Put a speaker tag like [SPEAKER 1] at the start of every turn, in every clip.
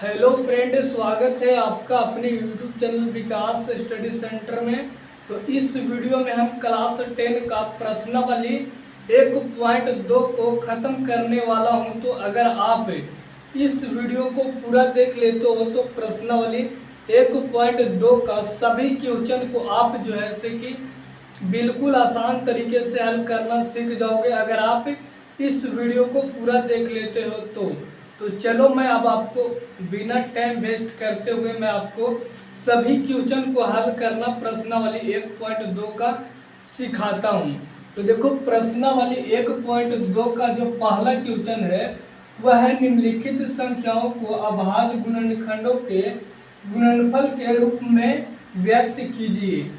[SPEAKER 1] Hello friend, स्वागत है आपका अपने यूट्यूब चैनल विकास स्टडी सेंटर में। तो इस वीडियो में हम क्लास 10 का प्रश्नावली 1.2 को ख़त्म करने वाला हूं। तो अगर आप इस वीडियो को पूरा देख लेते हो तो प्रश्नावली 1.2 का सभी क्वेश्चन को आप जो है से कि बिल्कुल आसान तरीके से हल करना सीख जाओगे अगर आप इस वीडियो को पूरा देख लेते हो तो चलो मैं अब आपको बिना टाइम वेस्ट करते हुए मैं आपको सभी क्वेश्चन को हल करना प्रश्नावली 1.2 का सिखाता हूं। तो देखो, प्रश्नावली 1.2 का जो पहला क्वेश्चन है वह है निम्नलिखित संख्याओं को अभाज्य गुणनखंडों के गुणनफल के रूप में व्यक्त कीजिए।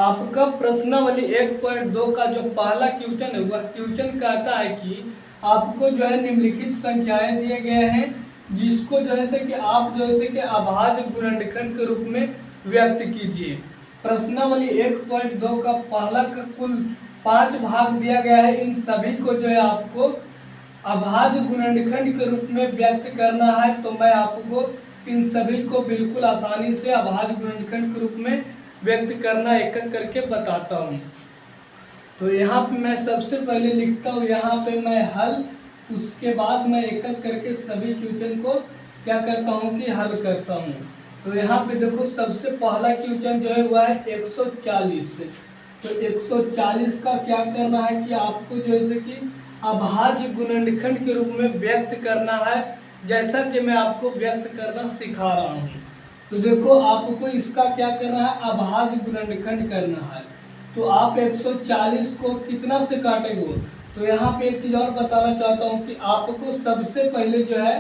[SPEAKER 1] आपका प्रश्नावली 1.2 का जो पहला क्वेश्चन है वह क्वेश्चन कहता है कि आपको जो है निम्नलिखित संख्याएं दिए गए हैं जिसको जो है से कि आप जो है से कि अभाज्य गुणनखंड के रूप में व्यक्त कीजिए। प्रश्नावली 1.2 का पहला का कुल 5 भाग दिया गया है। इन सभी को जो है आपको अभाज्य गुणनखंड के रूप में व्यक्त करना है। तो मैं आपको इन सभी को बिल्कुल आसानी से अभाज्य गुणनखंड के रूप में व्यक्त करना एक एक करके बताता हूँ। तो यहाँ पे मैं सबसे पहले लिखता हूँ, यहाँ पे मैं हल, उसके बाद मैं एक एक करके सभी क्वेश्चन को क्या करता हूँ कि हल करता हूँ। तो यहाँ पे देखो, सबसे पहला क्वेश्चन जो है वह है 140। तो 140 का क्या करना है कि आपको जैसे कि अभाज्य गुणनखंड के रूप में व्यक्त करना है, जैसा कि मैं आपको व्यक्त करना सिखा रहा हूँ। तो देखो, आपको इसका क्या करना है, अभाज्य गुणनखंड करना है। तो आप 140 को कितना से काटेंगे? तो यहाँ पे एक चीज़ और बताना चाहता हूँ कि आपको सबसे पहले जो है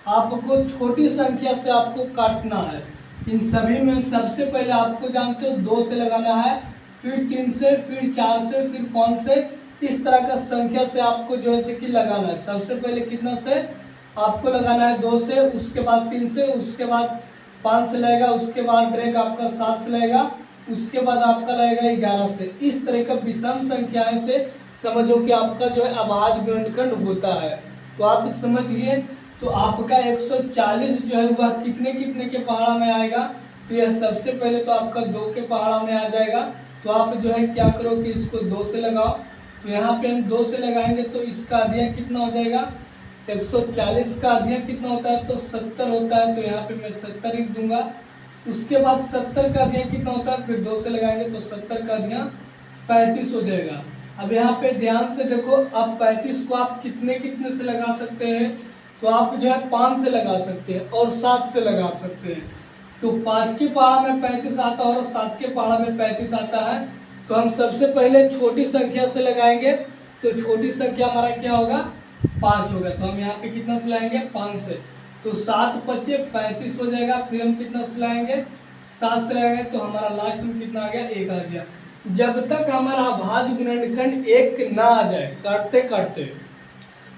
[SPEAKER 1] आपको छोटी संख्या से आपको काटना है। इन सभी में सबसे पहले आपको जानते हो 2 से लगाना है, फिर 3 से, फिर 4 से, फिर 5 से, इस तरह का संख्या से आपको जो है कि लगाना है। सबसे पहले कितना से आपको लगाना है? 2 से, उसके बाद 3 से, उसके बाद 5 से लगेगा, उसके बाद डायरेक्ट आपका 7 से लगेगा, उसके बाद आपका लगेगा 11 से। इस तरह का विषम संख्याएं से समझो कि आपका जो है अभाज्य गुणनखंड होता है। तो आप समझ लिए। तो आपका 140 जो है वह कितने कितने के पहाड़ा में आएगा? तो यह सबसे पहले तो आपका 2 के पहाड़ा में आ जाएगा। तो आप जो है क्या करो कि इसको 2 से लगाओ। तो यहाँ पे हम 2 से लगाएंगे तो इसका अध्ययन कितना हो जाएगा? 140 का अध्ययन कितना होता है? तो 70 होता है। तो यहाँ पे मैं 70 लिख दूंगा। उसके बाद 70 का अध्ययन कितना होता है? फिर 2 से लगाएंगे तो 70 का अध्ययन 35 हो जाएगा। अब यहाँ पे ध्यान से देखो, अब 35 को आप कितने कितने से लगा सकते हैं? तो आप जो है 5 से लगा सकते हैं और 7 से लगा सकते हैं। तो 5 के पहाड़ा में 35 आता है और 7 के पहाड़ा में 35 आता है। तो हम सबसे पहले छोटी संख्या से लगाएंगे। तो छोटी संख्या हमारा क्या होगा? 5 होगा। तो हम यहाँ पे कितना से लाएंगे? 5 से। तो 7 पचे 35 हो जाएगा। फिर हम कितना से लाएंगे? 7 से लगाएंगे तो हमारा लास्ट में कितना आ गया? 1 आ गया। जब तक हमारा अभाज्य गुणनखंड 1 ना आ जाए काटते काटते,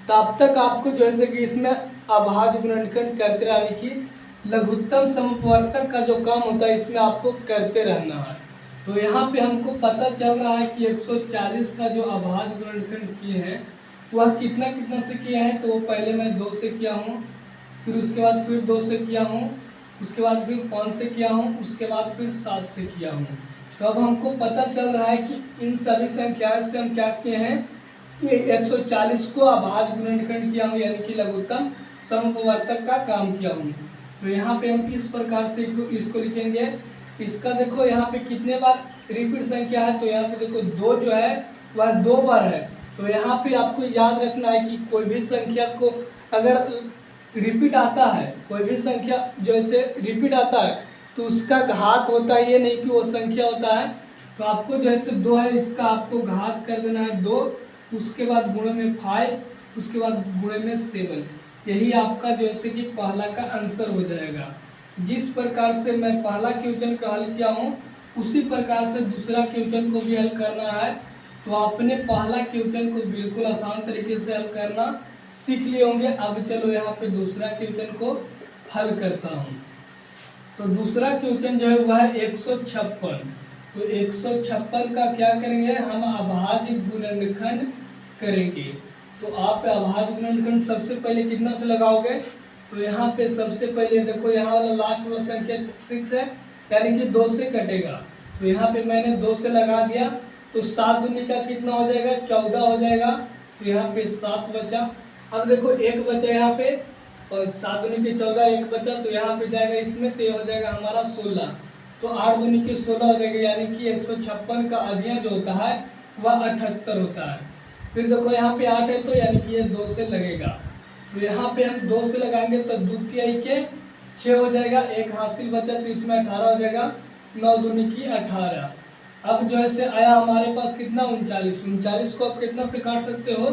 [SPEAKER 1] तब तक आपको जैसे कि इसमें अभाज्य गुणनखंड करते रहने की लघुत्तम समवर्तक का जो काम होता है इसमें आपको करते रहना है। तो यहाँ पे हमको पता चल रहा है कि 140 का जो अभाज्य गुणनखंड किए हैं वह कितना कितना से किए हैं? तो पहले मैं 2 से किया हूँ, फिर उसके बाद फिर 2 से किया हूँ, उसके बाद फिर 5 से किया हूँ, उसके बाद फिर 7 से किया हूँ। तो अब हमको पता चल रहा है कि इन सभी संख्याओं से हम क्या किए हैं? 140 को अभाज्य गुणनखंड किया हूँ, यानी कि लघुत्तम समवर्तक का काम किया हूँ। तो यहाँ पे हम इस प्रकार से इसको लिखेंगे। इसका देखो यहाँ पे कितने बार रिपीट संख्या है? तो यहाँ पे देखो 2 जो है वह 2 बार है। तो यहाँ पे आपको याद रखना है कि कोई भी संख्या को अगर रिपीट आता है, कोई भी संख्या जैसे रिपीट आता है तो उसका घात होता है, ये नहीं कि वो संख्या होता है। तो आपको जैसे 2 है, इसका आपको घात कर देना है 2, उसके बाद गुणे में 5, उसके बाद गुणे में 7। यही आपका जैसे कि पहला का आंसर हो जाएगा। जिस प्रकार से मैं पहला क्वेश्चन का हल किया हूँ उसी प्रकार से दूसरा क्वेश्चन को भी हल करना है। तो आपने पहला क्वेश्चन को बिल्कुल आसान तरीके से हल करना सीख लिए होंगे। अब चलो यहाँ पे दूसरा क्वेश्चन को हल करता हूँ। तो दूसरा क्वेश्चन जो है वह है 156। तो 156 का क्या करेंगे? हम अभाज्य गुणनखंड करेंगे। तो आप अभाज्य गुणनखंड सबसे पहले कितना से लगाओगे? तो यहाँ पे सबसे पहले देखो यहाँ वाला लास्ट वाला संख्या 6 है, यानी कि 2 से कटेगा। तो यहाँ पे मैंने 2 से लगा दिया, तो 7 दूनी का कितना हो जाएगा, 14 हो जाएगा। तो यहाँ पे 7 बचा। अब देखो एक बचा यहाँ पे, और 7 दूनी के 14 एक बचा, तो यहाँ पे जाएगा इसमें, तो ये हो जाएगा हमारा 16। तो 8 दूनी के 16 हो जाएगा, यानी कि 156 का अधिया जो होता है वह 78 होता है। फिर देखो यहाँ पे 8 है, तो यानी कि ये 2 से लगेगा। तो यहाँ पे हम 2 से लगाएंगे तो 2 तिहाई के 6 हो जाएगा, एक हासिल बचा, तो इसमें 18 हो जाएगा, 9 दूनी की 18। अब जो ऐसे आया हमारे पास कितना, 39 को आप कितना से काट सकते हो,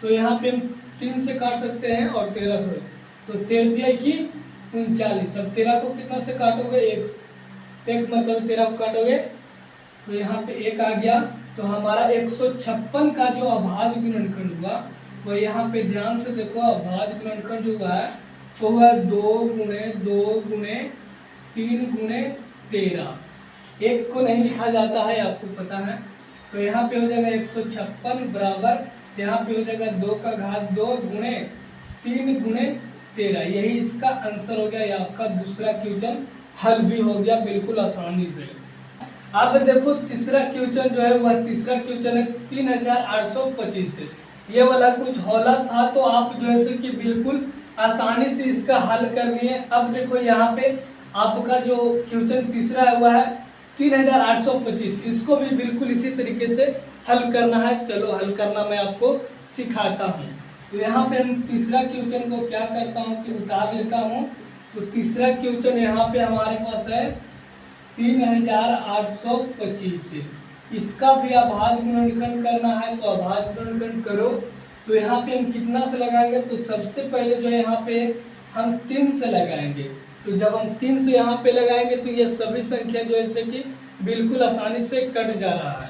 [SPEAKER 1] तो यहाँ पे हम 3 से काट सकते हैं और 13 से, तो 13 तिहाई की 39। अब 13 को कितना से काटोगे, एक मतलब 13 को काटोगे तो यहाँ पे 1 आ गया। तो हमारा 156 का जो अभाज्य गुणनखंड हुआ वो यहाँ पे ध्यान से देखो, अभाज्य गुणनखंड जो हुआ है तो वह 2 गुणे 2 गुणे 3 गुणे 13। एक को नहीं लिखा जाता है, आपको पता है। तो यहाँ पे हो जाएगा 156 बराबर, यहाँ पे हो जाएगा 2 का घात 2 गुणे 3 गुणे 13। यही इसका आंसर हो गया, ये आपका दूसरा क्वेश्चन हल भी हो गया बिल्कुल आसानी से। अब देखो तीसरा क्वेश्चन जो है वह तीसरा क्वेश्चन है 3825 से। ये वाला कुछ हौला था, तो आप जो है कि बिल्कुल आसानी से इसका हल कर लिए। अब देखो यहाँ पे आपका जो क्वेश्चन तीसरा है वह है 3825, इसको भी बिल्कुल इसी तरीके से हल करना है। चलो हल करना मैं आपको सिखाता हूँ। तो यहाँ पे हम तीसरा क्वेश्चन को क्या करता हूँ कि उतार लेता हूँ। तो तीसरा क्वेश्चन यहाँ पे हमारे पास है 3825। इसका भी अभाज्य गुणनखंड करना है, तो अभाज्य गुणनखंड करो। तो यहाँ पे हम कितना से लगाएंगे, तो सबसे पहले जो है यहाँ पे हम 3 से लगाएंगे। तो जब हम 3 से यहाँ पे लगाएंगे तो ये सभी संख्या जो है कि बिल्कुल आसानी से कट जा रहा है।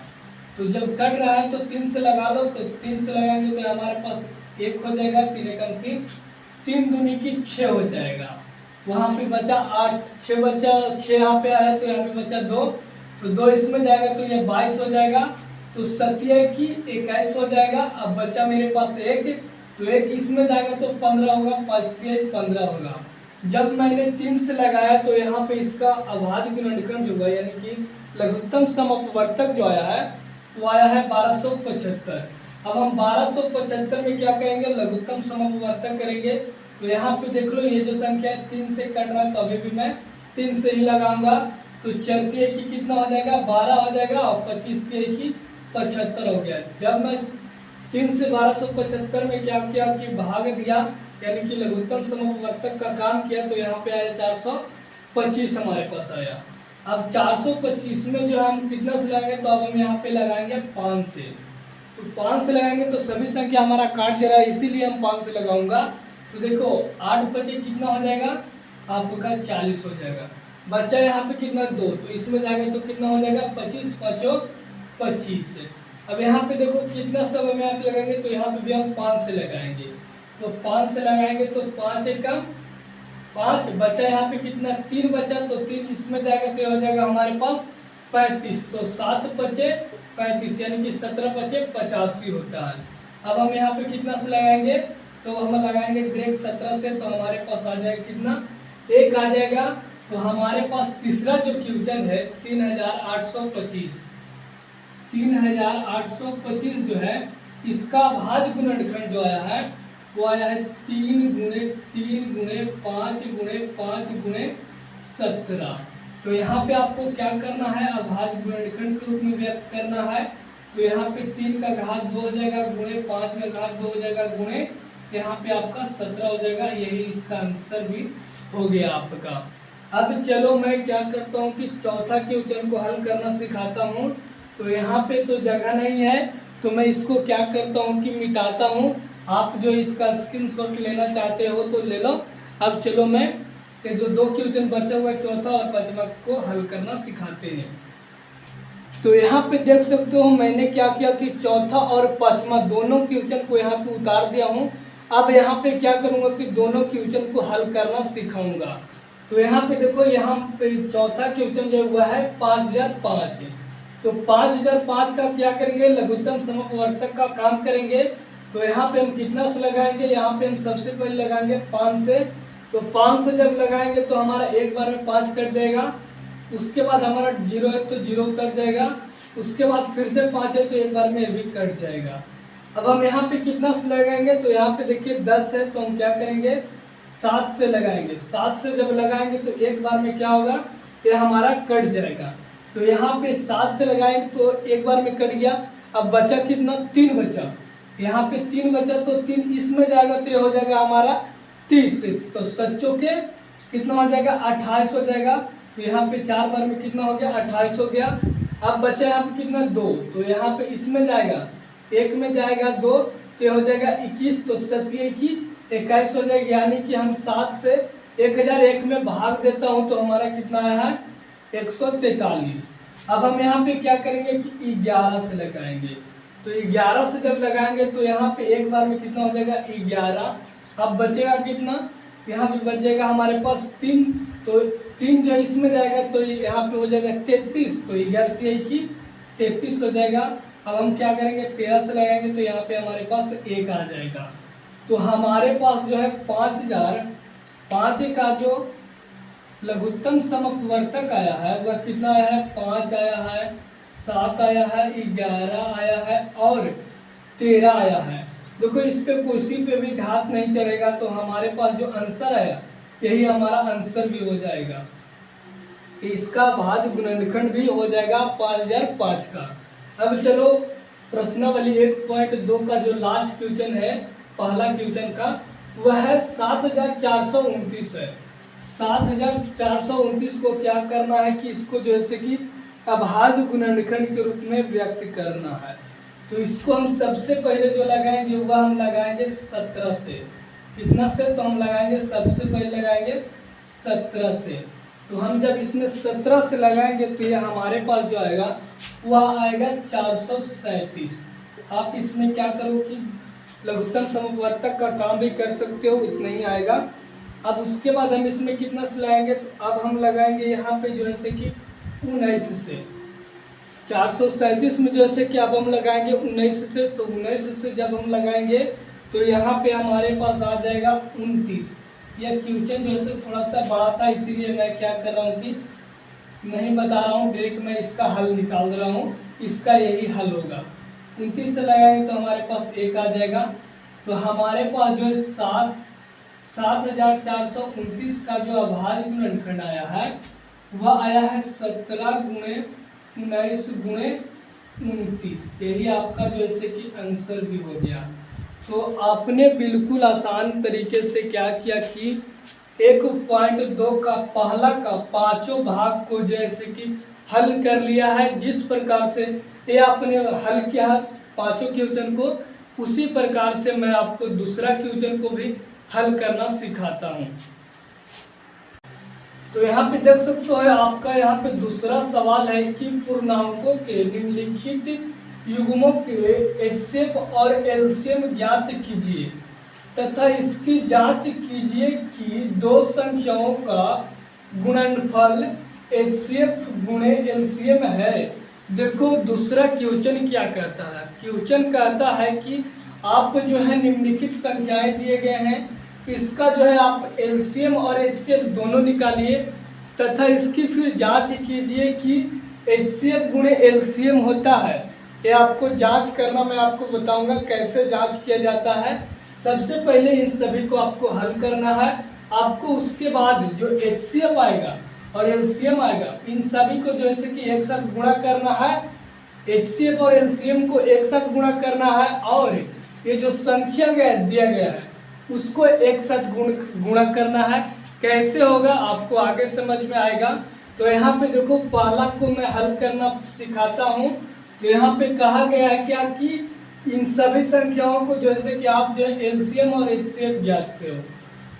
[SPEAKER 1] तो जब कट रहा है तो 3 से लगा लो, तो 3 से लगाएंगे तो हमारे पास 1 हो जाएगा, 3 एकम 3, 3 दूनी की 6 हो जाएगा। वहाँ पे बचा 8, 6 बचा, 6 यहाँ पे आया तो यहाँ पे बचा 2, तो 2 इसमें जाएगा तो ये 22 हो जाएगा। तो 7 की 21 हो जाएगा। अब बचा मेरे पास 1, तो 1 इसमें जाएगा तो 15 होगा, 5 15 होगा। जब मैंने 3 से लगाया तो यहाँ पे इसका अभाज्य गुणनखंड जो है यानी कि लघुत्तम समअपवर्तक जो आया है वो आया है 1275। अब हम 1275 में क्या करेंगे, लघुत्तम समअपवर्तक करेंगे। तो यहाँ पे देख लो ये जो संख्या है 3 से कट रहा है, तो अभी भी मैं 3 से ही लगाऊंगा। तो 4 तिहाई की कितना हो जाएगा, 12 हो जाएगा, और 25 तिहाई की 75 हो गया। जब मैं 3 से 1275 में क्या किया कि भाग दिया, यानी कि लघुत्तम समअपवर्तक का काम किया, तो यहाँ पे आया 425 हमारे पास आया। अब 425 में जो हम कितना से लगाएंगे, तो अब हम यहाँ पे लगाएंगे 5 से। तो 5 से लगाएंगे तो सभी संख्या हमारा काट जा रहा है, इसीलिए हम 5 से लगाऊंगा। तो देखो 8 बचे कितना हो जाएगा, आपका 40 हो जाएगा। बच्चा यहाँ पे कितना 2, तो इसमें जाएगा तो कितना हो जाएगा, 25 5 25। अब यहाँ पे देखो कितना सब हम यहाँ पे लगाएंगे, तो यहाँ पे भी हम 5 से लगाएंगे। तो 5 से लगाएंगे तो 5 एकम 5, बचा यहाँ पे कितना 3 बचा, तो 3 इसमें जाएगा तो हो जाएगा हमारे पास 35। तो 7 बचे 35, यानी कि 17 बचे 85 होता है। अब हम यहाँ पे कितना से लगाएंगे, तो हम लगाएंगे डायरेक्ट 17 से, तो हमारे पास आ जाएगा कितना, 1 आ जाएगा। तो हमारे पास तीसरा जो क्वेश्चन है 3825 जो है इसका अभाज्य गुणनखंड जो आया है वो आया है 3 गुणे 3 गुणे 5 गुणे 5 गुणे 17। तो यहाँ पे आपको क्या करना है, अभाज्य गुणनखंड के रूप में व्यक्त करना है। तो यहाँ पे 3 का घात 2 हो जाएगा, गुणे 5 का घात 2 हो जाएगा, गुणे यहाँ पे आपका 17 हो जाएगा। यही इसका आंसर भी हो गया आपका। अब चलो मैं क्या करता हूँ कि चौथा क्वेश्चन को हल करना सिखाता हूँ। तो यहाँ पे तो जगह नहीं है, तो मैं इसको क्या करता हूँ कि मिटाता हूँ। आप जो इसका स्क्रीनशॉट लेना चाहते हो तो ले लो। अब चलो मैं ये जो 2 क्वेश्चन बचा हुआ चौथा और पांचवा को हल करना सिखाते हैं। तो यहाँ पे देख सकते हो मैंने क्या किया कि चौथा और पांचवा दोनों क्वेश्चन को यहाँ पे उतार दिया हूँ। अब यहाँ पे क्या करूँगा कि दोनों क्वेश्चन को हल करना सिखाऊंगा। तो यहाँ पे देखो, यहाँ पे चौथा क्वेश्चन जो हुआ है 5005। तो 5005 का क्या करेंगे, लघुत्तम समअपवर्तक का काम करेंगे। तो यहाँ पे हम कितना से लगाएंगे, यहाँ पे हम सबसे पहले लगाएंगे 5 से। तो 5 से जब लगाएंगे तो हमारा एक बार में 5 कट जाएगा, उसके बाद हमारा 0 है तो 0 उतर जाएगा, उसके बाद फिर से 5 है तो एक बार में भी कट जाएगा। अब हम यहाँ पे कितना से लगाएंगे, तो यहाँ पे देखिए 10 है तो हम क्या करेंगे 7 से लगाएंगे। 7 से जब लगाएंगे तो एक बार में क्या होगा, ये हमारा कट जाएगा। तो यहाँ पे 7 से लगाएंगे तो एक बार में कट गया। अब बचा कितना, 3 बचा। यहाँ पे 3 बचा तो 3 इसमें जाएगा तो ये हो जाएगा हमारा 30। तो सच्चों के कितना हो जाएगा 28 हो जाएगा। तो यहाँ पे 4 बार में कितना हो गया 28 हो गया। अब बचा यहाँ पे कितना 2, तो यहाँ पे इसमें जाएगा, एक में जाएगा 2 तो ये हो जाएगा 21। तो 7 21 हो जाएगा, यानी कि हम 7 से 1001 में भाग देता हूँ तो हमारा कितना आया है 143। अब हम यहाँ पे क्या करेंगे कि 11 से लगाएंगे। तो 11 से जब लगाएंगे तो यहाँ पे एक बार में कितना हो जाएगा 11। अब बचेगा कितना, यहाँ पे बच जाएगा हमारे पास 3, तो 3 जो इसमें जाएगा तो यहाँ पे हो जाएगा 33। तो 11 की 33 हो जाएगा। अब हम क्या करेंगे 13 से लगाएंगे तो यहाँ पे हमारे पास 1 आ जाएगा। तो हमारे पास जो है 5005 का जो लघुत्तम समवर्तक आया है वह कितना आया है, 5 आया है, 7 आया है, 11 आया है और 13 आया है। देखो इस पे किसी पे भी घात नहीं चलेगा, तो हमारे पास जो आंसर आया यही हमारा आंसर भी हो जाएगा। इसका भाज्य गुणनखंड भी हो जाएगा 5005 का। अब चलो प्रश्नावली 1.2 का जो लास्ट क्वेश्चन है, पहला क्वेश्चन का, वह है 7429 है। 7429 को क्या करना है कि इसको जैसे कि अभाज्य गुणनखंड के रूप में व्यक्त करना है। तो इसको हम सबसे पहले जो लगाएंगे वह हम लगाएंगे 17 से। कितना से, तो हम लगाएंगे सबसे पहले लगाएंगे 17 से। तो हम जब इसमें 17 से लगाएंगे तो ये हमारे पास जो आएगा वह आएगा 437। आप इसमें क्या करो कि लघुत्तम समवर्तक का काम भी कर सकते हो, इतना ही आएगा। अब उसके बाद हम इसमें कितना से लगाएंगे, तो अब हम लगाएंगे यहाँ पे जो है कि 19 से। 437 में जैसे कि अब हम लगाएंगे 19 से, तो 19 से जब हम लगाएंगे तो यहाँ पे हमारे पास आ जाएगा 29। यह क्वेश्चन जो है थोड़ा सा बड़ा था, इसीलिए मैं क्या कर रहा हूँ कि नहीं बता रहा हूँ, डायरेक्ट मैं इसका हल निकाल रहा हूँ। इसका यही हल होगा। 29 से लगाएंगे तो हमारे पास 1 आ जाएगा। तो हमारे पास जो है 7429 का जो अभाज्य गुणनखंड आया है वह आया है 17 × 19 × 29। यही आपका जैसे कि आंसर भी हो गया। तो आपने बिल्कुल आसान तरीके से क्या किया कि 1.2 का पहला का पांचों भाग को जैसे कि हल कर लिया है। जिस प्रकार से ये आपने हल किया है पांचों क्वेश्चन को, उसी प्रकार से मैं आपको दूसरा क्वेश्चन को भी हल करना सिखाता हूँ। तो यहाँ पे देख सकते हो आपका यहाँ पे दूसरा सवाल है कि पूर्णांकों के निम्नलिखित युग्मों के एचसीएफ और एलसीएम ज्ञात कीजिए तथा इसकी जांच कीजिए कि दो संख्याओं का गुणनफल एचसीएफ गुणे एलसीएम है। देखो दूसरा क्वेश्चन क्या कहता है, क्वेश्चन कहता है कि आप जो है निम्नलिखित संख्याएं दिए गए हैं, इसका जो है आप एलसीएम और एचसीएफ दोनों निकालिए तथा इसकी फिर जांच कीजिए कि एचसीएफ गुणे एलसीएम होता है। ये आपको जांच करना मैं आपको बताऊंगा कैसे जांच किया जाता है। सबसे पहले इन सभी को आपको हल करना है। आपको उसके बाद जो एचसीएफ आएगा और एलसीएम आएगा इन सभी को जो है कि एक साथ गुणा करना है। एचसीएफ और एलसीएम को एक साथ गुणा करना है और ये जो संख्या दिया गया है उसको एक साथ गुणा करना है। कैसे होगा आपको आगे समझ में आएगा। तो यहाँ पे देखो पहला को मैं हल करना सिखाता हूँ। तो यहाँ पे कहा गया है क्या कि इन सभी संख्याओं को जैसे कि आप जो है एलसीएम और एचसीएफ ज्ञात करो।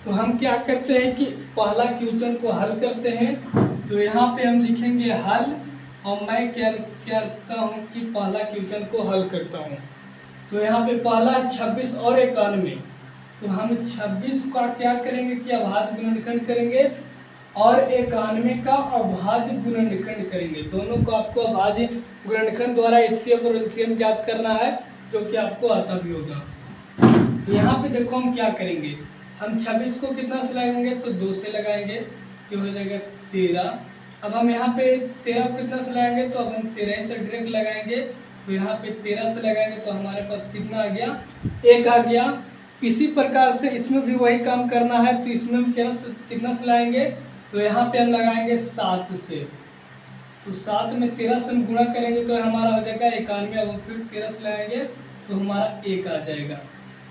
[SPEAKER 1] तो हम क्या करते हैं कि पहला क्वेश्चन को हल करते हैं। तो यहाँ पे हम लिखेंगे हल और मैं क्या करता हूँ कि पहला क्वेश्चन को हल करता हूँ। तो यहाँ पे पहला 26 और 91। तो हम 26 का क्या करेंगे कि अभाज्य गुणनखंड करेंगे और 91 का अभाज्य गुणनखंड करेंगे। दोनों को आपको अभाज्य गुणनखंड द्वारा एचसीएफ और एलसीएम ज्ञात करना है, जो कि आपको आता भी होगा। यहाँ पे देखो हम क्या करेंगे हम 26 को कितना से लगाएंगे तो 2 से लगाएंगे तो हो जाएगा 13। अब हम यहाँ पे 13 को कितना से लगाएंगे तो अब हम 13 से डायरेक्ट लगाएंगे तो यहाँ पे 13 से लगाएंगे तो हमारे पास कितना आ गया, 1 आ गया। इसी प्रकार से इसमें भी वही काम करना है, तो इसमें हम कितना से लगाएंगे तो यहाँ पे हम लगाएंगे 7 से, तो 7 में 13 से हम गुणा करेंगे तो हमारा हो जाएगा 91। अब फिर 13 से लगाएंगे तो हमारा 1 आ जाएगा।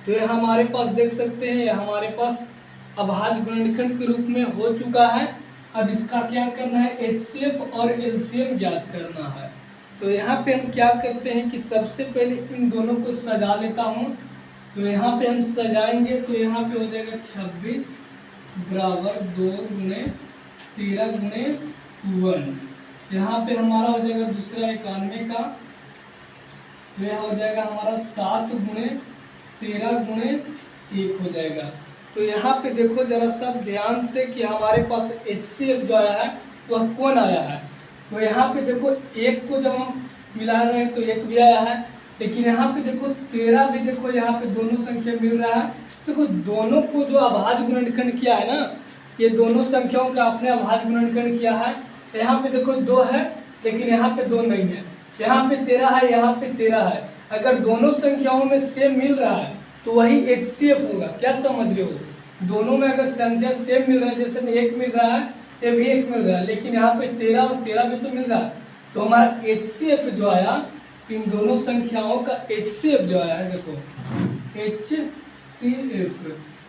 [SPEAKER 1] तो ये हमारे पास देख सकते हैं, ये हमारे पास अभाज्य गुणनखंड के रूप में हो चुका है। अब इसका क्या करना है, HCF और LCM ज्ञात करना है। तो यहाँ पे हम क्या करते हैं कि सबसे पहले इन दोनों को सजा लेता हूँ। तो यहाँ पे हम सजाएंगे तो यहाँ पे हो जाएगा 26 बराबर 2 गुणे 13 गुणे 1। यहाँ पे हमारा हो जाएगा दूसरा 91 का, तो यह हो जाएगा हमारा 7 गुणे 13 गुणे 1 हो जाएगा। तो यहाँ पे देखो जरा सा ध्यान से कि हमारे पास HCF जो आया है वह कौन आया है। तो यहाँ पे देखो 1 को जब हम मिला रहे हैं तो 1 भी आया है, लेकिन यहाँ पे देखो 13 भी, देखो यहाँ पे दोनों संख्या मिल रहा है। देखो दोनों को जो अभाज्य गुणनखंड किया है ना, ये दोनों संख्याओं का आपने अभाज्य गुणनखंड किया है। यहाँ पे देखो 2 है लेकिन यहाँ पे 2 नहीं है, यहाँ पे 13 है, यहाँ पे 13 है। अगर दोनों संख्याओं में सेम मिल रहा है तो वही HCF होगा। क्या समझ रहे हो, दोनों में अगर संख्या सेम मिल रहा है, जैसे 1 मिल रहा है ये भी 1 मिल रहा है, लेकिन यहाँ पे 13 और 13 भी तो मिल रहा है, तो हमारा HCF जो आया इन दोनों संख्याओं का HCF जो आया है, देखो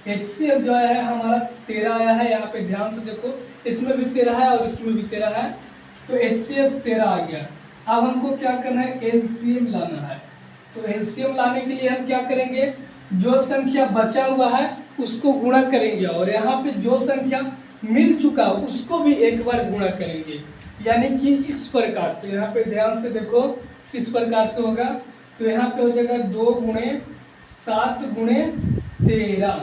[SPEAKER 1] HCF जो आया है हमारा 13 आया है। यहाँ पे ध्यान से देखो, इसमें भी 13 है और इसमें भी 13 है, तो HCF 13 आ गया। अब हमको क्या करना है, LCM लाना है। तो LCM लाने के लिए हम क्या करेंगे, जो संख्या बचा हुआ है उसको गुणा करेंगे और यहाँ पे जो संख्या मिल चुका उसको भी एक बार गुणा करेंगे, यानी कि इस प्रकार से। यहाँ पे ध्यान से देखो किस प्रकार से होगा, तो यहाँ पे हो जाएगा 2 गुणे 7 गुणे 13,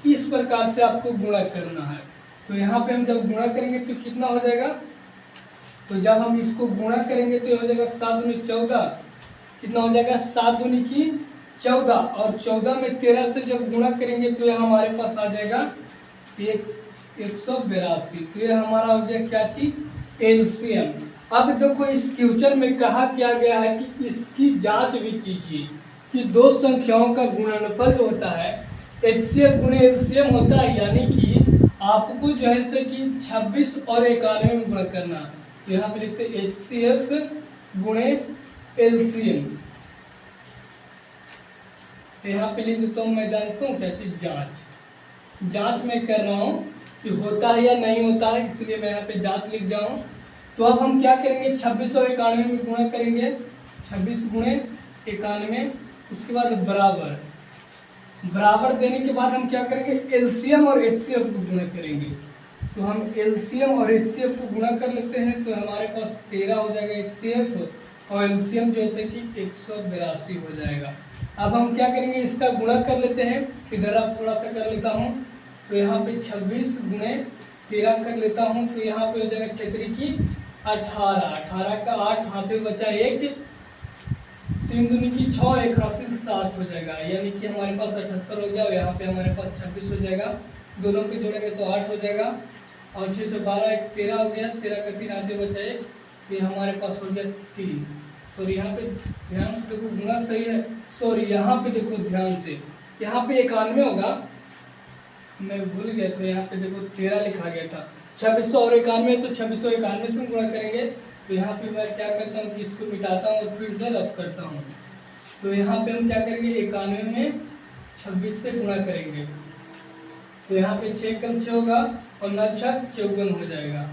[SPEAKER 1] इस प्रकार से आपको गुणा करना है। तो यहाँ पे हम जब गुणा करेंगे तो कितना हो जाएगा, तो जब हम इसको गुणा करेंगे तो हो जाएगा 7 दूनी 14, कितना हो जाएगा 7 दूनी की 14, और 14 में 13 से जब गुणा करेंगे तो यह हमारे पास आ जाएगा 182। तो यह हमारा हो गया क्या चीज, LCM। अब देखो इस क्वेश्चन में कहा क्या गया है कि इसकी जांच भी कीजिए कि दो संख्याओं का गुणनफल जो होता है HCF गुणे LCM होता है, यानी कि आपको जो है से कि 26 और 91 में गुणा करना। तो यहाँ पे लिखते हैं HCF गुणे LCM, यहाँ पे लिख देता हूँ। मैं जानता हूँ क्या चीज, जांच मैं कर रहा हूँ कि होता है या नहीं होता है, इसलिए मैं यहाँ पे जांच लिख जाऊँ। तो अब हम क्या करेंगे, 26 और 91 में गुणा करेंगे, 26 गुणे 91, उसके बाद बराबर देने के बाद हम क्या करेंगे, LCM और HCF को गुणा करेंगे। तो हम LCM और HCF को गुणा कर लेते हैं, तो हमारे पास 13 हो जाएगा HCF और LCM जैसे कि 182 हो जाएगा। अब हम क्या करेंगे, इसका गुणा कर लेते हैं। इधर आप थोड़ा सा कर लेता हूँ, तो यहाँ पे 26 गुणे 13 कर लेता हूँ, तो यहाँ पे हो जाएगा 6 की 18 का 8 हाथ में बचा 1, 3 दूनी की 6, 1 हासिल 7 हो जाएगा, यानी कि हमारे पास 78 हो गया। और यहाँ पे हमारे पास 26 हो जाएगा, दोनों के जोड़ेंगे तो 8 हो जाएगा, और 6 से 12 1 13 हो गया, 13 का 3 हाथ में बचा 1, ये हमारे पास हो गया 3। सॉरी यहाँ पे ध्यान से देखो, गुना सही है, सॉरी यहाँ पे देखो ध्यान से, यहाँ पे 91 होगा, मैं भूल गया, तो यहाँ पे देखो 13 लिखा गया था। 26 और 91, तो 26 और 91 से गुणा करेंगे। तो यहाँ पे मैं क्या करता हूँ कि इसको मिटाता हूँ और फिर से रफ करता हूँ। तो यहाँ पे हम क्या करेंगे, 91 में 26 से गुणा करेंगे, तो यहाँ पे 6 कम 6 होगा और 9 6 54 हो जाएगा।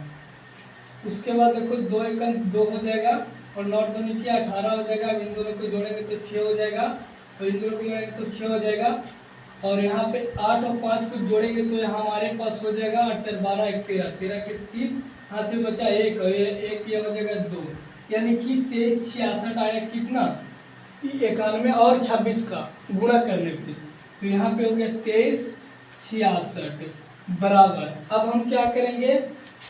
[SPEAKER 1] उसके बाद देखो 2 एकम 2 हो जाएगा और 9 दूनी की 18 हो जाएगा। इन दोनों को जोड़ेंगे तो 6 हो जाएगा, और इन दोनों को जोड़ेंगे तो 6 हो जाएगा, और यहाँ पे 8 और 5 को जोड़ेंगे तो यहाँ हमारे पास हो जाएगा 8 4 12 1 13, 13 के 3 हाथ में बचा 1 और ये हो जाएगा 2, यानी कि 23 66 आया। कितना, 91 और 26 का गुणा करने पे, तो यहाँ पे हो गया 23 66 बराबर। अब हम क्या करेंगे,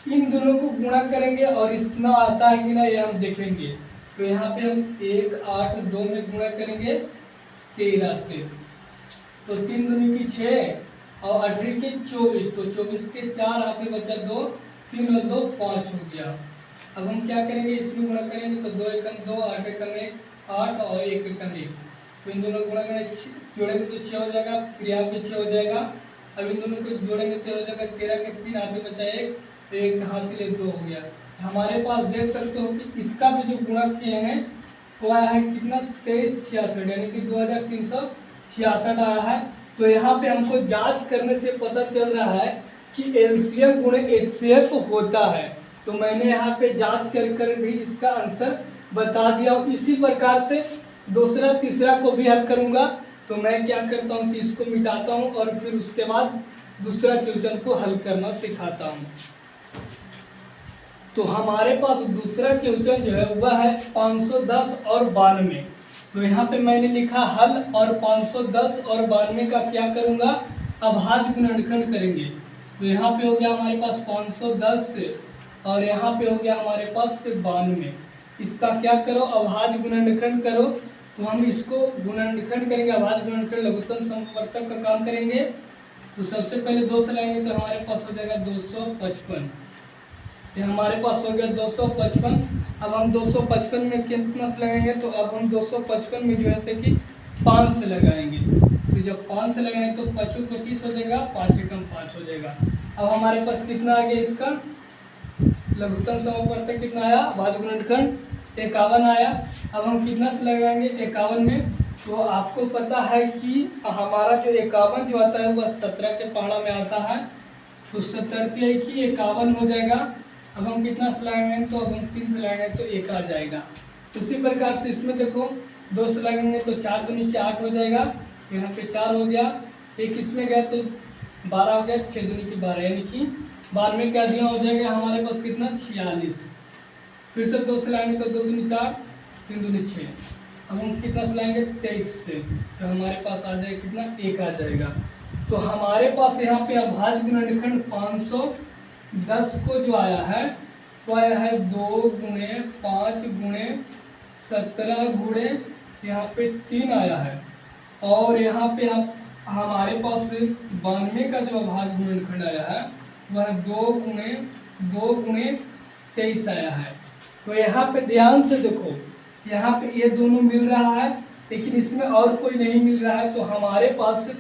[SPEAKER 1] इन दोनों को गुणा करेंगे और इतना आता है कि ना ये हम देखेंगे। तो यहाँ पे हम 1 8 2 में गुणा करेंगे 13 से, तो 3 दूनी की 6 और 18 के 24, तो 24 के 4 हाथ में बचा 2, 3 और 2 5 हो गया। अब हम क्या करेंगे, इसमें गुणा करेंगे तो 2 एकम 2, 8 एकम 1 8 और 1 एकम 1, तो इन दोनों को गुणा करेंगे जोड़ेंगे तो 6 हो जाएगा, फिर यहाँ पे 6 हो जाएगा। अब इन दोनों को जोड़ेंगे तो हो जाएगा 13 के 3 हाथ में बचा 1, तो 1 हासिल 2 हो गया। हमारे पास देख सकते हो कि इसका भी जो गुणा किए हैं वो आया है कितना 2366, यानी कि 2366 आया है। तो यहाँ पे हमको जांच करने से पता चल रहा है कि एलसीएम गुणे एचसीएफ होता है। तो मैंने यहाँ पे जांच कर भी इसका आंसर बता दिया हूँ। इसी प्रकार से दूसरा तीसरा को भी हल करूँगा। तो मैं क्या करता हूँ कि इसको मिटाता हूँ और फिर उसके बाद दूसरा क्वेश्चन को हल करना सिखाता हूँ। तो हमारे पास दूसरा क्वेश्चन जो है वह है 510 और 92। तो यहाँ पे मैंने लिखा हल, और 510 और 92 का क्या करूँगा, अभाज्य गुणनखंड करेंगे। तो यहाँ पे हो गया हमारे पास 510 और यहाँ पे हो गया हमारे पास 92। इसका क्या करो, अभाज्य गुणनखंड करो। तो हम इसको गुणनखंड करेंगे, अभाज्य गुणनखंड लघुत्तम समवर्तक का काम करेंगे। तो सबसे पहले 2 से लगाएंगे तो हमारे पास हो जाएगा 255। ये हमारे पास हो गया 255। अब हम 255 में कितना से लगाएंगे, तो अब हम 255 में जो है से कि 5 से लगाएंगे। तो जब 5 से लगाएंगे तो 5 25 हो जाएगा, 5 एकम 5 हो जाएगा। अब हमारे पास कितना आ गया, इसका लघुत्तम समवर्तक कितना आया, अभाज्य गुणनखंड 51 आया। अब हम कितना से लगाएंगे 51 में, तो आपको पता है कि हमारा जो 51 जो आता है वह 17 के पहाड़ा में आता है। तो 17 की 51 हो जाएगा। अब हम कितना से लगाएंगे, तो अब हम 3 से लगाएंगे तो 1 आ जाएगा। उसी प्रकार से इसमें देखो 2 से लगाएंगे तो 4 दूनी के 8 हो जाएगा, यहाँ पे 4 हो गया। 1 इसमें गया तो 12 हो गया, 6 दूनी के 12, यानी कि 12 में क्या दिया हो जाएगा हमारे पास कितना 46। फिर से 2 से लाएंगे तो 2 दूनी 4, 3 दूनी 6। अब हम कितना से लाएंगे 23 से, तो हमारे पास आ जाएगा कितना 1 आ जाएगा। तो हमारे पास यहाँ पे अभाज्य गुणनखंड 510 को जो आया है वो आया है 2 गुणे 5 गुणे 17 गुणे यहाँ पे 3 आया है। और यहाँ पे हमारे पास 92 का जो अभाज्य गुणनखंड आया है वह 2 गुणे 23 आया है। तो यहाँ पे ध्यान से देखो, यहाँ पे ये दोनों मिल रहा है लेकिन इसमें और कोई नहीं मिल रहा है। तो हमारे पास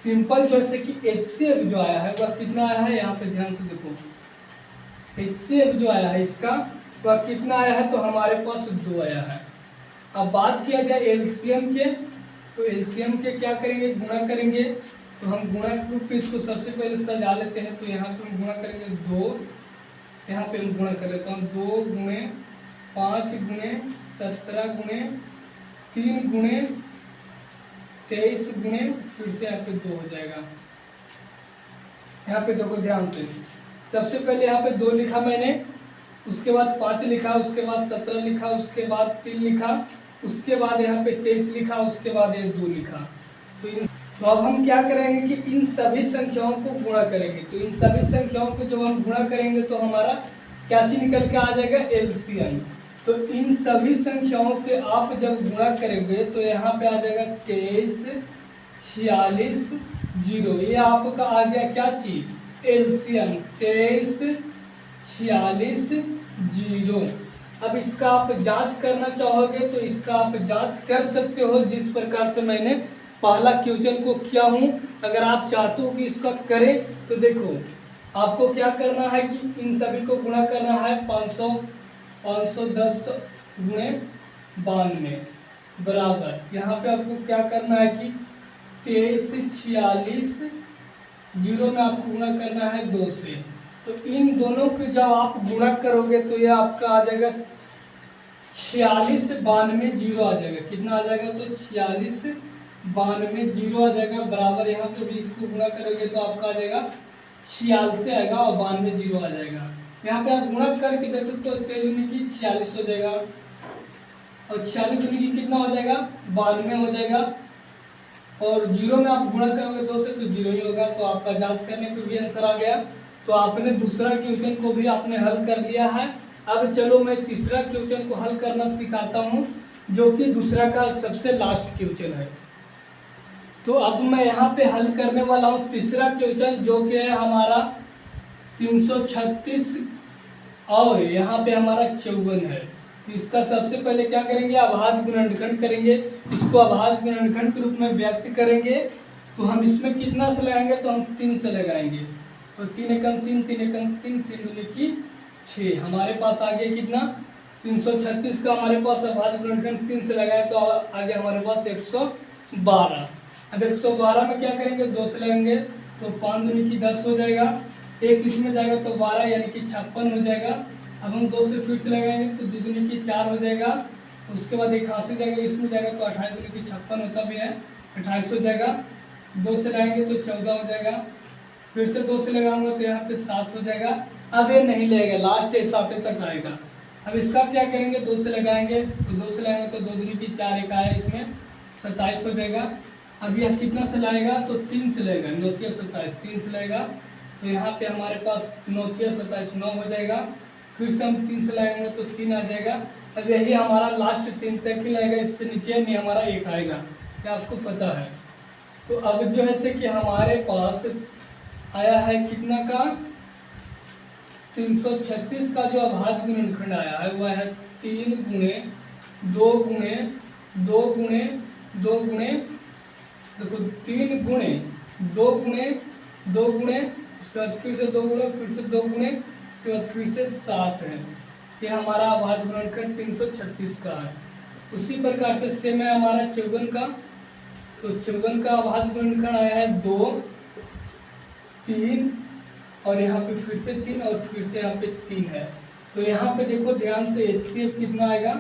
[SPEAKER 1] सिंपल जैसे कि HCF जो आया है वह कितना आया है, यहाँ पे ध्यान से देखो HCF जो आया है इसका वह कितना आया है, तो हमारे पास 2 आया है। अब बात किया जाए एलसीएम के, तो एलसीएम के क्या करेंगे, गुणा करेंगे। तो हम गुणा के रूप में इसको सबसे पहले सजा लेते हैं। तो यहाँ पे हम गुणा करेंगे 2, यहाँ पे हम गुणा कर लेता हूँ 2 गुणे 5 गुणे 17 गुणे 3 गुणे 23 गुणे फिर से यहाँ पे 2 हो जाएगा। यहाँ पे देखो ध्यान से, सबसे पहले यहाँ पे 2 लिखा मैंने, उसके बाद 5 लिखा, उसके बाद 17 लिखा, उसके बाद 3 लिखा, उसके बाद यहाँ पे 23 लिखा, उसके बाद ये 2 लिखा। तो अब हम क्या करेंगे कि इन सभी संख्याओं को गुणा करेंगे। तो इन सभी संख्याओं को जब हम गुणा करेंगे तो हमारा क्या चीज निकल के आ जाएगा, एलसीएम। तो इन सभी संख्याओं के आप जब गुणा करेंगे तो यहाँ पे आ जाएगा 23 46 0। ये आपका आ गया क्या चीज, एलसीएम 23 46 0। अब इसका आप जांच करना चाहोगे तो इसका आप जांच कर सकते हो, जिस प्रकार से मैंने पहला क्वेश्चन को किया हूँ। अगर आप चाहते हो कि इसका करें तो देखो आपको क्या करना है कि इन सभी को गुणा करना है 510 गुणे 92 बराबर, यहाँ पे आपको क्या करना है कि 23 46 0 में आपको गुणा करना है 2 से। तो इन दोनों को जब आप गुणा करोगे तो ये आपका आ जाएगा 46 92 0 आ जाएगा। कितना आ जाएगा, तो 46 92 0 आ जाएगा बराबर, यहाँ पे भी इसको गुणा करोगे तो आपका आ जाएगा 46 आएगा और 92 0 आ जाएगा। यहाँ पे आप गुणा करके देख सकते हो, 23 दूनी की 46 हो जाएगा और 46 दूनी की कितना हो जाएगा 92 हो जाएगा, और 0 में आप गुणा करोगे 2 से तो 0 ही होगा। तो आपका जांच करने पे भी आंसर आ गया। तो आपने दूसरा क्वेश्चन को भी आपने हल कर लिया है। अब चलो मैं तीसरा क्वेश्चन को हल करना सिखाता हूँ, जो कि दूसरा का सबसे लास्ट क्वेश्चन है। तो अब मैं यहाँ पे हल करने वाला हूँ तीसरा क्वेश्चन, जो कि है हमारा 336 और यहाँ पे हमारा 54 है। तो इसका सबसे पहले क्या करेंगे, अभाज्य गुणनखंड करेंगे। इसको अभाज्य गुणनखंड के रूप में व्यक्त करेंगे। तो हम इसमें कितना से लगाएंगे, तो हम 3 से लगाएंगे। तो 3 एकम 3, 3 एकम 3, 3 दूनी की 6। हमारे पास आ गया कितना, 336 का हमारे पास अभाज्य गुणनखंड 3 से लगाए तो आ गया हमारे पास 112। अब 112 में क्या करेंगे, 2 से लगाएंगे तो 5 दूनी की 10 हो जाएगा। एक इसमें जाएगा तो 12 यानी कि 56 हो जाएगा। अब हम 2 से फिर से लगाएंगे तो 2 दूनी की 4 हो जाएगा। उसके बाद एक हाथ से जाएगा, इसमें जाएगा तो 28 दूनी की 56 होता भी है, 28 हो जाएगा। 2 से लगाएंगे तो 14 हो जाएगा। फिर से 2 से लगाऊंगा तो यहाँ पे 7 हो जाएगा। अब ये नहीं लगेगा, लास्ट ये 7 तक आएगा। अब इसका क्या करेंगे, 2 से लगाएंगे तो 2 से लगाएंगे तो 2 दूनी की 4, एक आया इसमें 27 हो जाएगा। अब यह कितना से लाएगा, तो 3 से लगेगा, 9 के 27 3 से लगेगा। तो यहाँ पे हमारे पास 9 के 27 9 हो जाएगा। फिर से हम 3 से लगाएंगे तो 3 आ जाएगा। अब यही हमारा लास्ट 3 तक ही लगेगा, इससे नीचे में हमारा 1 आएगा, क्या आपको पता है। तो अब जो है से कि हमारे पास आया है कितना का, 336 का जो अभाज्य गुणनखंड आया है वो है 3 गुणे 2 गुणे 2 गुणे 2 गुणे, देखो 3 गुणे 2 गुणे 2 गुणे, उसके बाद फिर से 2 गुणे, फिर से 2 गुणे, उसके बाद फिर से 7 है। ये हमारा अभाज्य गुणनखंड 336 का है। उसी प्रकार से सेम है हमारा 54 का। तो 54 का अभाज्य गुणनखंड आया है 2 3 और यहाँ पे फिर से 3 और फिर से यहाँ पे 3 है। तो यहाँ पे देखो ध्यान से HCF कितना आएगा,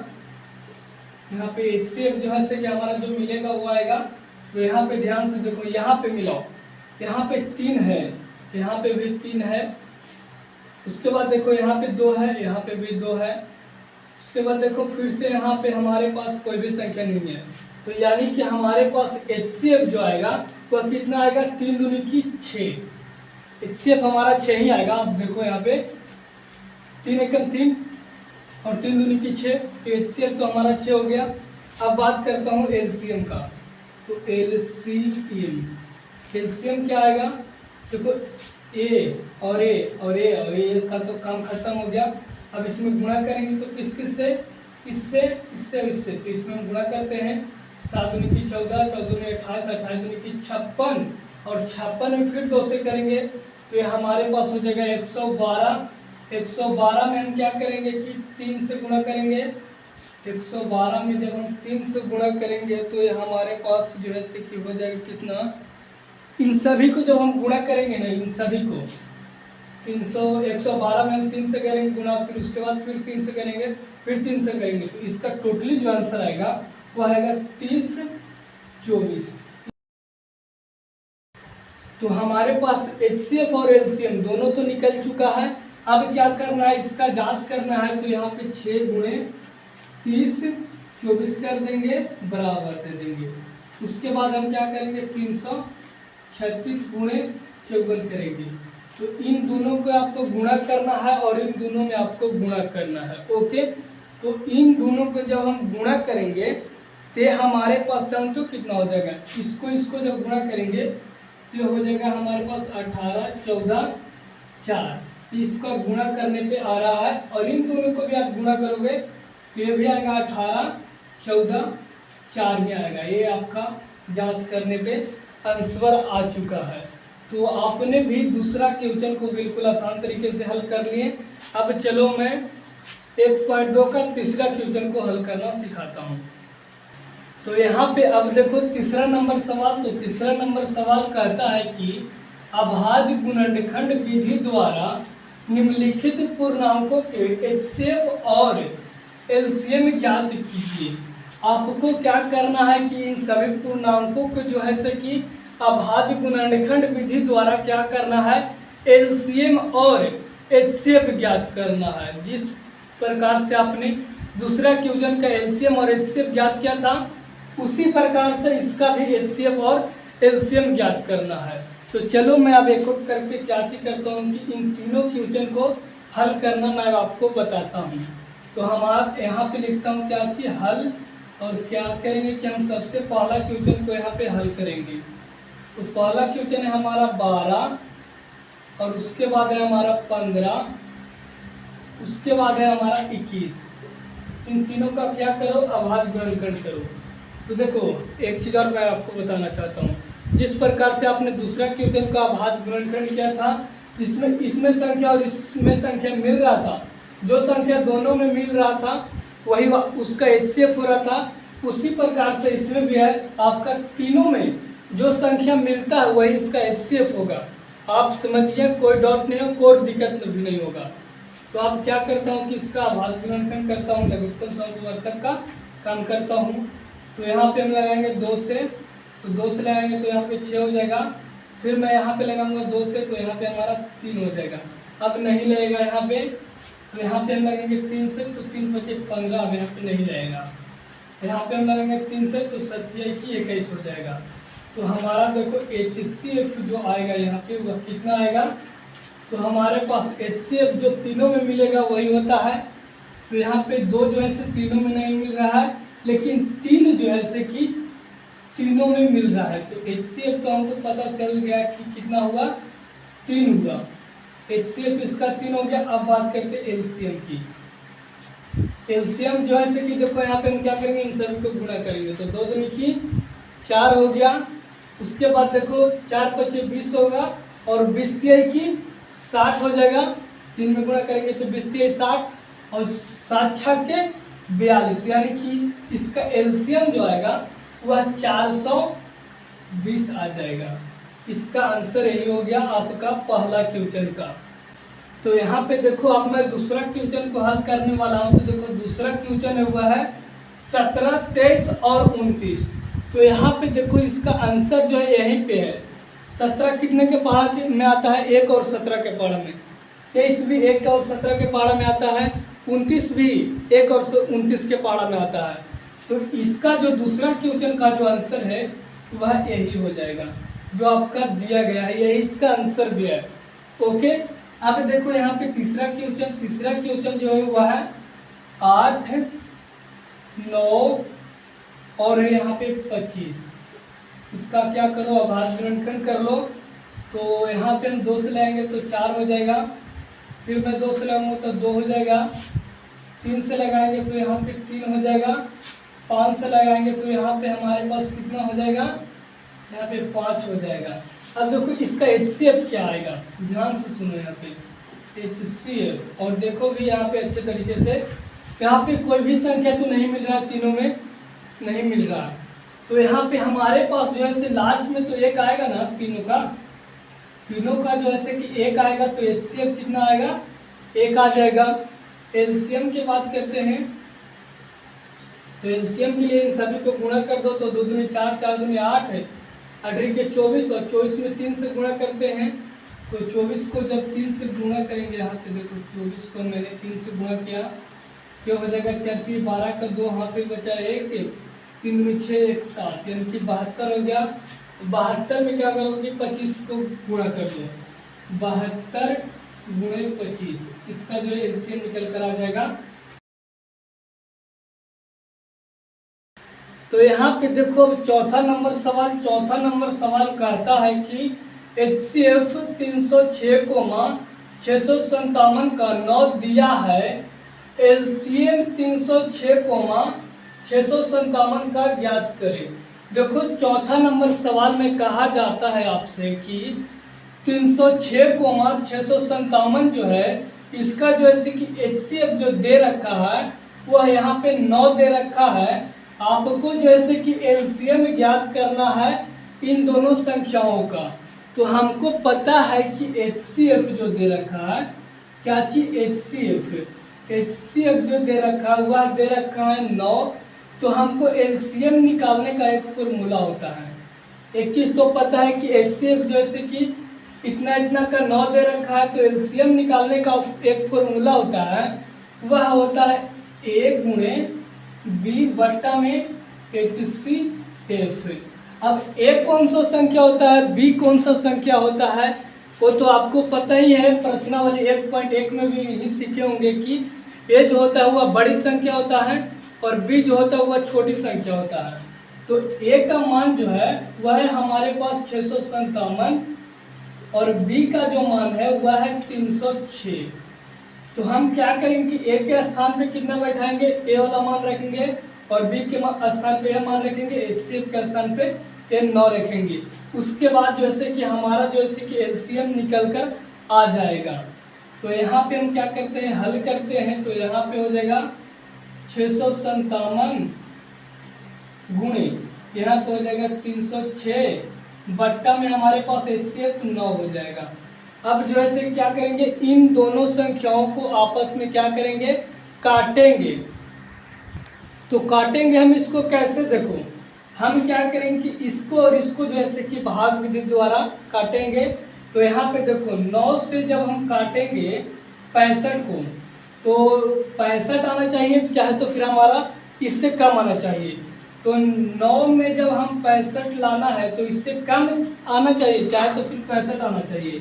[SPEAKER 1] यहाँ पे HCF जो है से कि हमारा जो मिलेगा वो आएगा। तो यहाँ पे ध्यान से देखो, यहाँ पे मिलाओ, यहाँ पे 3 है, यहाँ पे भी 3 है। उसके बाद देखो यहाँ पे 2 है, यहाँ पे भी 2 है। उसके बाद देखो फिर से यहाँ पे हमारे पास कोई भी संख्या नहीं है। तो यानी कि हमारे पास HCF जो आएगा वह कितना आएगा, 3 दूनी की 6। HCF हमारा 6 ही आएगा। आप देखो यहाँ पे 3 एकम 3 और 3 दूनी की 6, तो HCF तो हमारा 6 हो गया। अब बात करता हूँ LCM का। तो LCM क्या आएगा, देखो A और A और A और A का तो काम खत्म हो गया। अब इसमें गुणा करेंगे तो किस किस से, इससे इससे इससे, तो इसमें हम गुणा करते हैं। 7 दूनी की 14, 14 दूनी 28, 28 दूनी की 56 और 56 में फिर 2 से करेंगे तो ये हमारे पास हो जाएगा 112। 112 में हम क्या करेंगे कि 3 से गुणा करेंगे। 112 में जब हम 3 से गुणा करेंगे तो ये हमारे पास जो है से कि हो जाएगा कितना, इन सभी को जब हम गुणा करेंगे ना, इन सभी को 112 में हम 3 से करेंगे गुणा, फिर उसके बाद फिर 3 से करेंगे, फिर 3 से करेंगे, तो इसका टोटली जो आंसर आएगा वो आएगा 30 24। तो हमारे पास HCF और LCM दोनों तो निकल चुका है। अब क्या करना है, इसका जांच करना है। तो यहाँ पे 6 गुणे 30 24 कर देंगे, बराबर दे देंगे। उसके बाद हम क्या करेंगे, 336 गुणे 54 करेंगे। तो इन दोनों को आपको गुणा करना है और इन दोनों में आपको गुणा करना है। ओके, तो इन दोनों को जब हम गुणा करेंगे तो हमारे पास तो कितना हो जाएगा, इसको जब गुणा करेंगे तो हो जाएगा हमारे पास 18 14 4। इसका गुणा करने पे आ रहा है और इन दोनों को भी आप गुणा करोगे तो ये भी आएगा 18 14 4 ही आएगा। ये आपका जांच करने पे आंसर आ चुका है। तो आपने भी दूसरा क्वेश्चन को बिल्कुल आसान तरीके से हल कर लिए। अब चलो मैं 1.2 का तीसरा क्वेश्चन को हल करना सिखाता हूँ। तो यहाँ पे अब देखो तीसरा नंबर सवाल। तो तीसरा नंबर सवाल कहता है कि अभाज्य गुणनखंड विधि द्वारा निम्नलिखित पूर्णांकों के HCF और LCM ज्ञात कीजिए। आपको क्या करना है कि इन सभी पूर्णांकों को जो है से कि अभाज्य गुणनखंड विधि द्वारा क्या करना है, LCM और HCF ज्ञात करना है। जिस प्रकार से आपने दूसरा क्वेश्चन का LCM और HCF ज्ञात किया था, उसी प्रकार से इसका भी HCF और LCM ज्ञात करना है। तो चलो मैं अब एक एक करके क्या चीज करता हूँ कि इन तीनों क्वेश्चन को हल करना मैं आपको बताता हूँ। तो हम आप यहाँ पे लिखता हूँ क्या चीज हल, और क्या करेंगे कि हम सबसे पहला क्वेश्चन को यहाँ पे हल करेंगे। तो पहला क्वेश्चन है हमारा 12 और उसके बाद है हमारा 15, उसके बाद है हमारा 21। इन तीनों का क्या करो, अभाज्य गुणनखंड करो। तो देखो एक चीज़ और मैं आपको बताना चाहता हूँ, जिस प्रकार से आपने दूसरा क्वेश्चन का अभाज्य गुणनखंड किया था, जिसमें इसमें संख्या और इसमें संख्या मिल रहा था, जो संख्या दोनों में मिल रहा था वही उसका HCF हो रहा था, उसी प्रकार से इसमें भी है आपका तीनों में जो संख्या मिलता है वही इसका HCF होगा। आप समझिए, कोई डाउट नहीं हो, कोई दिक्कत भी नहीं होगा। तो आप क्या करता हूँ कि इसका अभाज्य गुणनखंड करता हूँ, लघुत्तम समवर्तक का काम करता हूँ। तो यहाँ पे हम लगाएंगे 2 से, तो 2 से लगाएंगे तो यहाँ पे 6 हो जाएगा। फिर मैं यहाँ पे लगाऊंगा 2 से, तो यहाँ पे हमारा 3 हो जाएगा। अब नहीं लगेगा यहाँ पे, तो यहाँ पे हम लगेंगे 3 से, तो 3 × 5 = 15, अब यहाँ पे नहीं लगेगा। यहाँ पे हम लगेंगे 3 से, तो 7 × 1 = 21 हो जाएगा। तो हमारा देखो HCF जो आएगा यहाँ पे वह कितना आएगा, तो हमारे पास HCF जो तीनों में मिलेगा वही होता है। तो यहाँ पे 2 जो है से तीनों में नहीं मिल रहा है, लेकिन 3 जो है से कि तीनों में मिल रहा है। तो HCF तो हमको पता चल गया कि कितना हुआ, 3 हुआ। HCF इसका 3 हो गया। अब बात करते हैं LCM की। LCM जो है से कि देखो यहाँ पे हम क्या करेंगे, इन सभी को गुणा करेंगे। तो 2 दूनी की 4 हो गया। उसके बाद देखो 4 × 5 = 20 होगा और 20 × 3 की 60 हो जाएगा। 3 में गुणा करेंगे तो 20 × 3 = 60 और 7 × 6 के 42, यानी कि इसका LCM जो आएगा वह 420 आ जाएगा। इसका आंसर यही हो गया आपका पहला क्वेश्चन का। तो यहाँ पे देखो अब मैं दूसरा क्वेश्चन को हल करने वाला हूँ। तो देखो दूसरा क्वेश्चन हुआ है 17, 23 और 29। तो यहाँ पे देखो इसका आंसर जो है यहीं पे है। 17 कितने के पहाड़ा में आता है, 1 और 17 के पहाड़ा में। 23 भी 1 और 17 के पहाड़ा में आता है। 29 भी 1 और 29 के पहाड़ा में आता है। तो इसका जो दूसरा क्वेश्चन का जो आंसर है वह यही हो जाएगा जो आपका दिया गया है, यही इसका आंसर भी है। ओके, अब देखो यहाँ पे तीसरा क्वेश्चन जो है वह है 8, 9 और यहाँ पे 25। इसका क्या करो, अभाज्य गुणनखंड कर लो। तो यहाँ पे हम 2 से लाएंगे तो 4 हो जाएगा। फिर मैं 2 से लगाऊंगा तो 2 हो जाएगा। 3 से लगाएंगे तो यहाँ पे 3 हो जाएगा। 5 से लगाएंगे तो यहाँ पे हमारे पास कितना हो जाएगा, यहाँ पे 5 हो जाएगा। अब देखो इसका HCF क्या आएगा, ध्यान से सुनो यहाँ पे HCF। और देखो भी यहाँ पे अच्छे तरीके से, यहाँ पे कोई भी संख्या तो नहीं मिल रहा, तीनों में नहीं मिल रहा। तो यहाँ पे हमारे पास जो है से लास्ट में तो 1 आएगा ना, तीनों का जो है कि 1 आएगा। तो HCF कितना आएगा, 1 आ जाएगा। LCM की बात करते हैं। तो LCM के लिए इन सभी को गुणा कर दो। तो 2 दूनी 4, 4 दूनी 8 है, 8 के 24 और 24 में 3 से गुणा करते हैं। तो 24 को जब 3 से गुणा करेंगे, यहाँ पे देखो 24 को मैंने 3 से गुणा किया, क्या हो जाएगा, 4 × 12 का 2 हाथ में बचा 1, 3 दूनी 6, 1 7, यानी कि 72 हो गया। 72 में क्या करोगे, 25 को गुणा कर दो, 72 × 25, इसका जो है LCM निकल कर आ जाएगा। तो यहाँ पे देखो चौथा नंबर सवाल कहता है कि HCF 306, 657 का 9 दिया है, LCM 306, 657 का ज्ञात करें। देखो चौथा नंबर सवाल में कहा जाता है आपसे कि 306, 657 जो है इसका जो है कि HCF जो दे रखा है वह यहाँ पे 9 दे रखा है। आपको जैसे कि LCM ज्ञात करना है इन दोनों संख्याओं का। तो हमको पता है कि HCF जो दे रखा है, क्या चीज, HCF जो दे रखा है वह दे रखा है 9। तो हमको LCM निकालने का एक फॉर्मूला होता है। एक चीज़ तो पता है कि HCF जैसे कि इतना का 9 दे रखा है, तो LCM निकालने का एक फॉर्मूला होता है, वह होता है A × B बट्टा में HCF। अब A कौन सा संख्या होता है, B कौन सा संख्या होता है, वो तो आपको पता ही है। प्रश्नावली 1.1 में भी यही सीखे होंगे कि A जो होता है वह बड़ी संख्या होता है और B जो होता है वह छोटी संख्या होता है। तो ए का मान जो है वह है हमारे पास 657 और बी का जो मान है वह है 306। तो हम क्या करेंगे कि ए के स्थान पे कितना बैठाएंगे, ए वाला मान रखेंगे, और बी के स्थान पे ए मान रखेंगे, एचसीएफ के स्थान पे ए 9 रखेंगे। उसके बाद जैसे कि हमारा जैसे कि एलसीएम निकल कर आ जाएगा। तो यहाँ पे हम क्या करते हैं, हल करते हैं। तो यहाँ पे हो जाएगा 657 गुणे यहाँ पे हो जाएगा 306 बट्टा में हमारे पास एचसीएफ 9 हो जाएगा। अब जो है क्या करेंगे, इन दोनों संख्याओं को आपस में क्या करेंगे, काटेंगे। तो काटेंगे हम इसको कैसे, देखो हम क्या करेंगे कि इसको और इसको जो है कि भाग विधि द्वारा काटेंगे। तो यहाँ पे देखो 9 से जब हम काटेंगे 65 को, तो 65 आना चाहिए, चाहे तो फिर हमारा इससे कम आना चाहिए। तो 9 में जब हम 65 लाना है तो इससे कम आना चाहिए, चाहे तो फिर 65 आना चाहिए।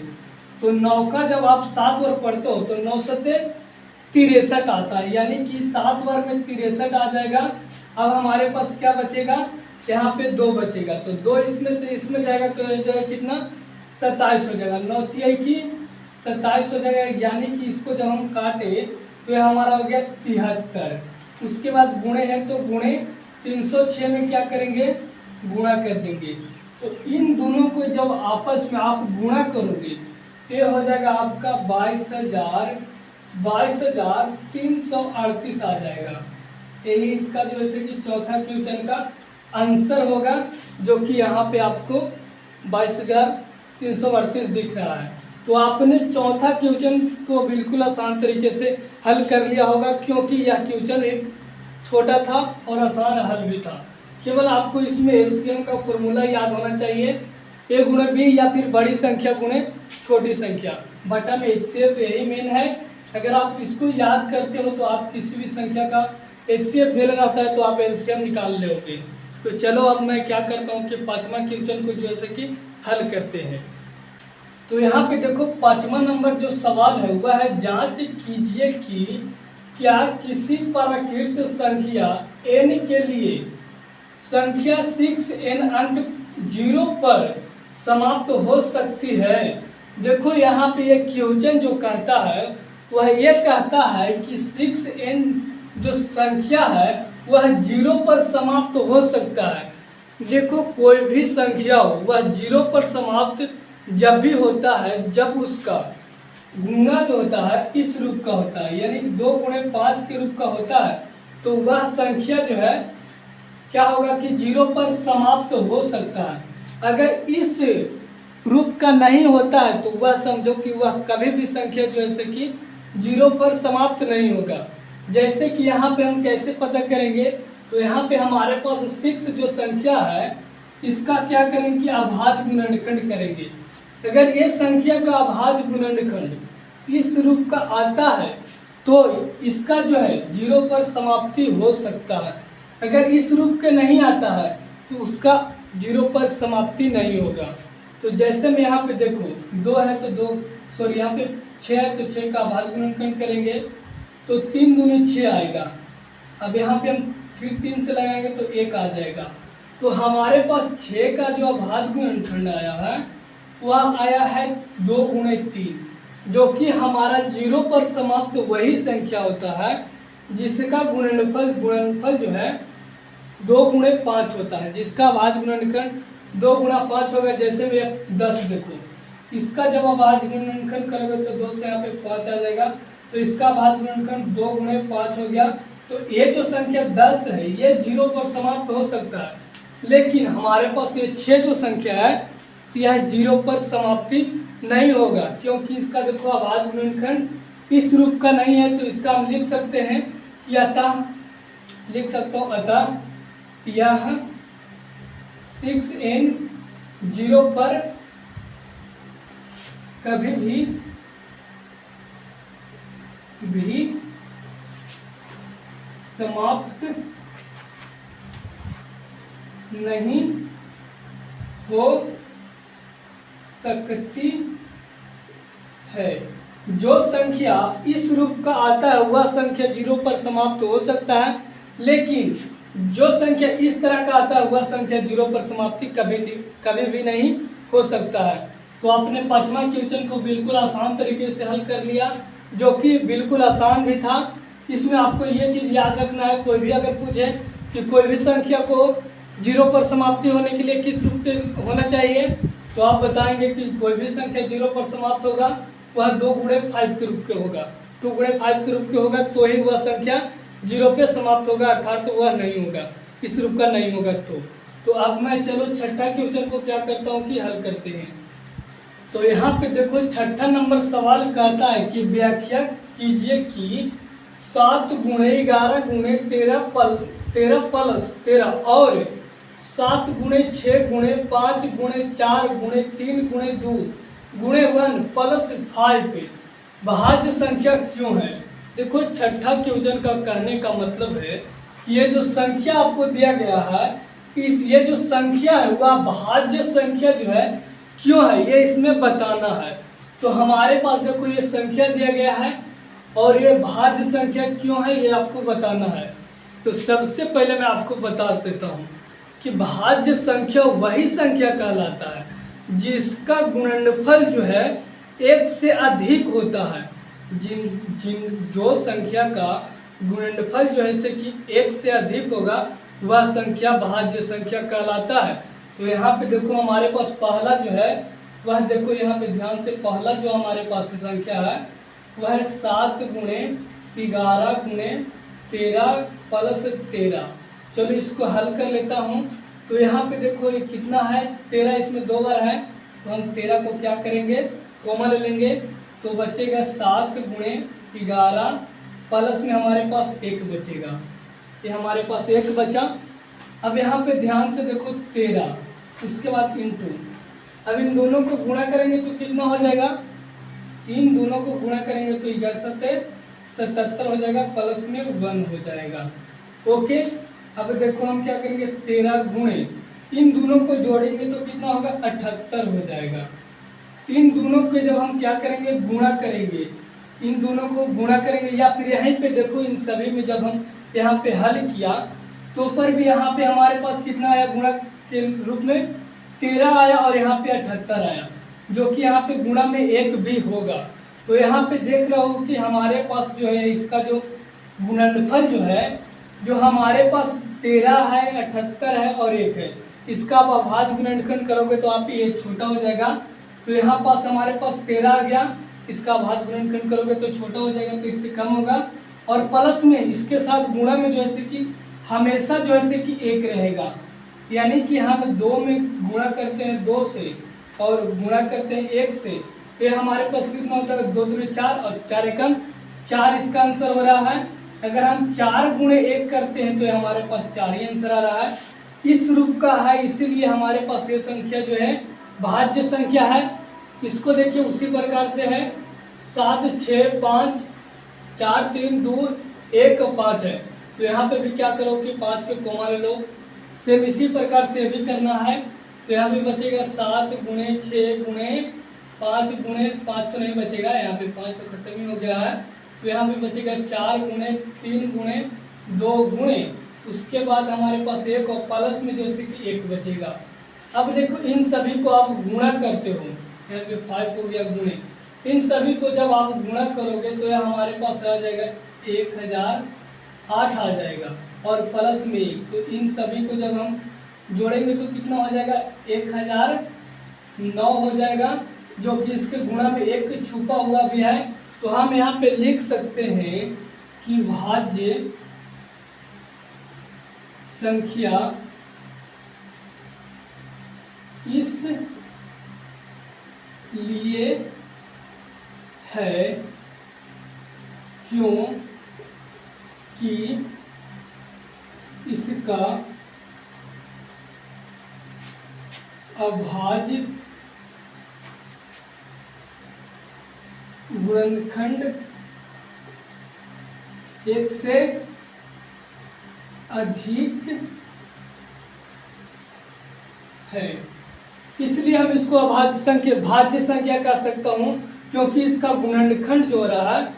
[SPEAKER 1] तो 9 का जब आप 7 वर्ग पढ़ते हो तो 9 सत्ते 63 आता है, यानी कि 7 वर्ग में 63 आ जाएगा। अब हमारे पास क्या बचेगा, यहाँ पे 2 बचेगा। तो 2 इसमें से इसमें जाएगा तो यह जाएगा कितना, 27 हो जाएगा। 9 तिहाई की 27 हो जाएगा, यानी कि इसको जब हम काटे तो यह हमारा हो गया 73। उसके बाद गुणे है तो गुणे 306 में क्या करेंगे, गुणा कर देंगे। तो इन दोनों को जब आपस में आप गुणा करोगे तो ये हो जाएगा आपका 22,338 आ जाएगा। यही इसका जो है कि चौथा क्वेश्चन का आंसर होगा, जो कि यहाँ पे आपको 22,338 दिख रहा है। तो आपने चौथा क्वेश्चन को बिल्कुल आसान तरीके से हल कर लिया होगा, क्योंकि यह क्वेश्चन एक छोटा था और आसान हल भी था। केवल आपको इसमें एलसीएम का फॉर्मूला याद होना चाहिए, ए गुणे बी या फिर बड़ी संख्या गुणे छोटी संख्या बटा में एचसीएफ, यही मेन है। अगर आप इसको याद करते हो तो आप किसी भी संख्या का एचसीएफ दे रहता है तो आप एलसीएम निकाल लोगे। तो चलो अब मैं क्या करता हूँ कि 5वां क्वेश्चन को जो है कि हल करते हैं। तो यहाँ पे देखो 5वां नंबर जो सवाल है वह है, जांच कीजिए कि क्या किसी प्राकृत संख्या n के लिए संख्या 6n अंक 0 पर समाप्त हो सकती है। देखो यहाँ पे ये क्वेश्चन जो कहता है वह ये कहता है कि 6n जो संख्या है वह 0 पर समाप्त हो सकता है। देखो कोई भी संख्या हो वह 0 पर समाप्त जब भी होता है जब उसका गुणा जो होता है इस रूप का होता है, यानी 2 गुणे 5 के रूप का होता है। तो वह संख्या जो है क्या होगा कि 0 पर समाप्त हो सकता है। अगर इस रूप का नहीं होता है तो वह समझो कि वह कभी भी संख्या जो है कि 0 पर समाप्त नहीं होगा। जैसे कि यहाँ पे हम कैसे पता करेंगे, तो यहाँ पे हमारे पास 6 जो संख्या है इसका क्या करेंगे कि अभाज्य गुणनखंड करेंगे। अगर ये संख्या का अभाज्य गुणनखंड इस रूप का आता है तो इसका जो है 0 पर समाप्ति हो सकता है। अगर इस रूप के नहीं आता है तो उसका 0 पर समाप्ति नहीं होगा। तो जैसे में यहाँ पे देखो 2 है तो 2, सॉरी यहाँ पे 6 है तो 6 का अभाज्य गुणनखंड करेंगे तो 3 दूनी 6 आएगा। अब यहाँ पे हम फिर 3 से लगाएंगे तो 1 आ जाएगा। तो हमारे पास 6 का जो अभाज्य गुणनखंड आया है वह आया है 2 गुणे 3, जो कि हमारा 0 पर समाप्त वही संख्या होता है जिसका गुणनफल जो है 2 गुणे 5 होता है, जिसका अभाज्य गुणनखंड 2 गुणा 5 होगा। जैसे में 10 देखो, इसका जब अभाज्य गुणनखंड करोगे तो 2 से यहाँ पे 5 आ जाएगा, तो इसका अभाज्य गुणनखंड 2 गुणे 5 हो गया। तो ये जो संख्या 10 है ये 0 पर समाप्त हो सकता है, लेकिन हमारे पास ये 6 जो संख्या है यह 0 पर समाप्ति नहीं होगा, क्योंकि इसका देखो अभाज्य गुणनखंड इस रूप का नहीं है। तो इसका हम लिख सकते हैं कि अतः, लिख सकता हूँ अतः यह 6n 0 पर कभी भी समाप्त नहीं हो सकती है। जो संख्या इस रूप का आता है वह संख्या 0 पर समाप्त हो सकता है, लेकिन जो संख्या इस तरह का आता है वह संख्या 0 पर समाप्ति कभी भी नहीं हो सकता है। तो आपने पांचवा क्वेश्चन को बिल्कुल आसान तरीके से हल कर लिया, जो कि बिल्कुल आसान भी था। इसमें आपको ये चीज़ याद रखना है, कोई भी अगर पूछे कि कोई भी संख्या को 0 पर समाप्ति होने के लिए किस रूप के होना चाहिए, तो आप बताएंगे कि कोई भी संख्या 0 पर समाप्त होगा वह 2 गुणे 5 के रूप के होगा, 2 गुणे 5 के रूप के होगा, तो ही वह संख्या 0 पे समाप्त होगा, अर्थात तो वह नहीं होगा, इस रूप का नहीं होगा। तो अब मैं चलो छठा क्वेश्चन को क्या करता हूँ कि हल करते हैं। तो यहाँ पे देखो छठा नंबर सवाल कहता है कि व्याख्या कीजिए कि 7 गुणे 11 गुणे 13 प्लस 13 और 7 गुणे 6 गुणे 5 गुणे 4 गुणे 3 गुणे 2 गुणे 1 प्लस 5 पे भाज्य संख्या क्यों है। देखो छठा क्वेश्चन का कहने का मतलब है कि ये जो संख्या आपको दिया गया है, ये जो संख्या है वह भाज्य संख्या जो है क्यों है, ये इसमें बताना है। तो हमारे पास देखो ये संख्या दिया गया है और ये भाज्य संख्या क्यों है, ये आपको बताना है। तो सबसे पहले मैं आपको बता देता हूँ कि भाज्य संख्या वही संख्या कहलाता है जिसका गुणनफल जो है 1 से अधिक होता है। जो संख्या का गुणनफल जो है से कि 1 से अधिक होगा वह संख्या भाज्य संख्या कहलाता है। तो यहाँ पे देखो हमारे पास पहला जो है वह देखो यहाँ पे ध्यान से, पहला जो हमारे पास संख्या है वह है 7 गुणे 11 गुणे 13 प्लस 13। चलो इसको हल कर लेता हूँ। तो यहाँ पे देखो ये कितना है 13, इसमें 2 बार है, तो हम 13 को क्या करेंगे कॉमन लेंगे, तो बचेगा 7 गुणे 11 प्लस में हमारे पास 1 बचेगा, ये हमारे पास 1 बचा। अब यहाँ पे ध्यान से देखो 13, उसके बाद इंटू, अब इन दोनों को गुणा करेंगे तो कितना हो जाएगा, इन दोनों को गुणा करेंगे तो 11 77 हो जाएगा, प्लस में 1 हो जाएगा। ओके, अब देखो हम क्या करेंगे 13 गुणे, इन दोनों को जोड़ेंगे तो कितना होगा 78 हो जाएगा। इन दोनों के जब हम क्या करेंगे गुणा करेंगे, इन दोनों को गुणा करेंगे, या फिर यहीं पे देखो इन सभी में जब हम यहाँ पे हल किया तो पर भी यहाँ पे हमारे पास कितना आया गुणा के रूप में 13 आया और यहाँ पे 78 आया, जो कि यहाँ पे गुणा में 1 भी होगा। तो यहाँ पे देख रहा हूँ कि हमारे पास जो है इसका जो गुणनफल जो है, जो हमारे पास 13 है 78 है और 1 है, इसका आप अभाज्य गुणनखंड करोगे तो आप ये छोटा हो जाएगा। तो यहाँ पास हमारे पास 13 आ गया, इसका अभाज्य गुणनखंड करोगे तो छोटा हो जाएगा, तो इससे कम होगा। और प्लस में इसके साथ गुणा में जो है कि हमेशा जो है कि 1 रहेगा, यानी कि हम 2 में गुणा करते हैं 2 से और गुणा करते हैं 1 से, तो ये हमारे पास कितना हो जाएगा 2 दूनी 4 और 4 एकम 4 इसका आंसर हो रहा है। अगर हम 4 गुणे 1 करते हैं तो ये हमारे पास 4 ही आंसर आ रहा है, इस रूप का है, इसीलिए हमारे पास ये संख्या जो है भाज्य संख्या है। इसको देखिए उसी प्रकार से है 7 6 5 4 3 2 1 5 है, तो यहाँ पे भी क्या करो कि 5 के कॉमा ले लो, सेम इसी प्रकार से भी करना है। तो यहाँ पे बचेगा 7 गुणे 6 गुणे 5 गुणे 5 तो नहीं बचेगा, यहाँ पे 5 तो खत्म ही हो गया है, तो यहाँ पे बचेगा 4 गुणे 3 गुणे 2 गुणे, उसके बाद हमारे पास 1 और प्लस में जैसे कि 1 बचेगा। अब देखो इन सभी को आप गुणा करते हो, यहाँ पे 5 हो गया गुणे, इन सभी को जब आप गुणा करोगे तो यह हमारे पास आ जाएगा 1008 आ जाएगा और प्लस में 1, तो इन सभी को जब हम जोड़ेंगे तो कितना हो जाएगा 1009 हो जाएगा, जो कि इसके गुणा में 1 छुपा हुआ भी है। तो हम यहाँ पे लिख सकते हैं कि भाज्य संख्या इस लिए है क्यों कि इसका अभाज्य गुणनखंड 1 से अधिक है, इसलिए हम इसको अभाज्य भाज्य संख्या कह सकता हूँ, क्योंकि इसका गुणनखंड जो हो रहा है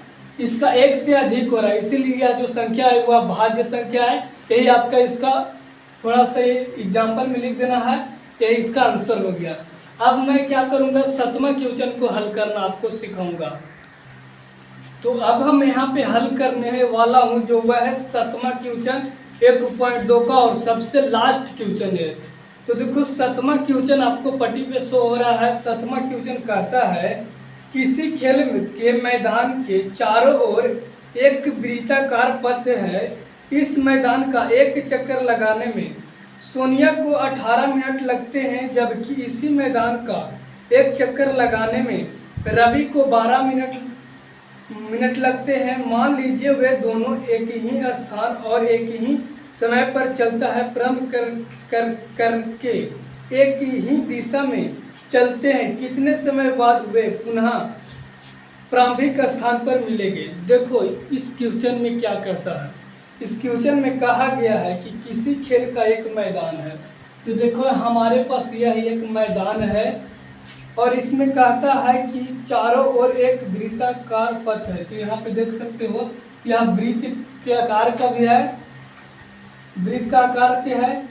[SPEAKER 1] इसका 1 से अधिक हो रहा है, इसीलिए यह जो संख्या है वह भाज्य संख्या है, यही आपका इसका थोड़ा सा ये एग्जाम्पल में लिख देना है, यही इसका आंसर हो गया। अब मैं क्या करूँगा, 7वां क्वेश्चन को हल करना आपको सिखाऊंगा। तो अब हम यहाँ पे हल करने वाला हूँ जो वह है 7वां क्वेश्चन 1.2 का और सबसे लास्ट क्वेश्चन है। तो देखो 7वां क्वेश्चन आपको पट्टी पे शो हो रहा है। 7वां क्वेश्चन कहता है किसी खेल के मैदान के चारों ओर एक वृत्ताकार पथ है। इस मैदान का एक चक्कर लगाने में सोनिया को 18 मिनट लगते हैं, जबकि इसी मैदान का एक चक्कर लगाने में रवि को 12 मिनट लगते हैं। मान लीजिए वे दोनों एक ही स्थान और एक ही समय पर चलता है प्रारंभ करके एक ही दिशा में चलते हैं। कितने समय बाद वे पुनः प्रारंभिक स्थान पर मिलेंगे। देखो इस क्वेश्चन में क्या कहता है, इस क्वेश्चन में कहा गया है कि किसी खेल का एक मैदान है। तो देखो हमारे पास यह एक मैदान है और इसमें कहता है कि चारों ओर एक वृत्ताकार पथ है। तो यहाँ पे देख सकते हो यह वृत्त के आकार का भी है, वृत्त का आकार के है।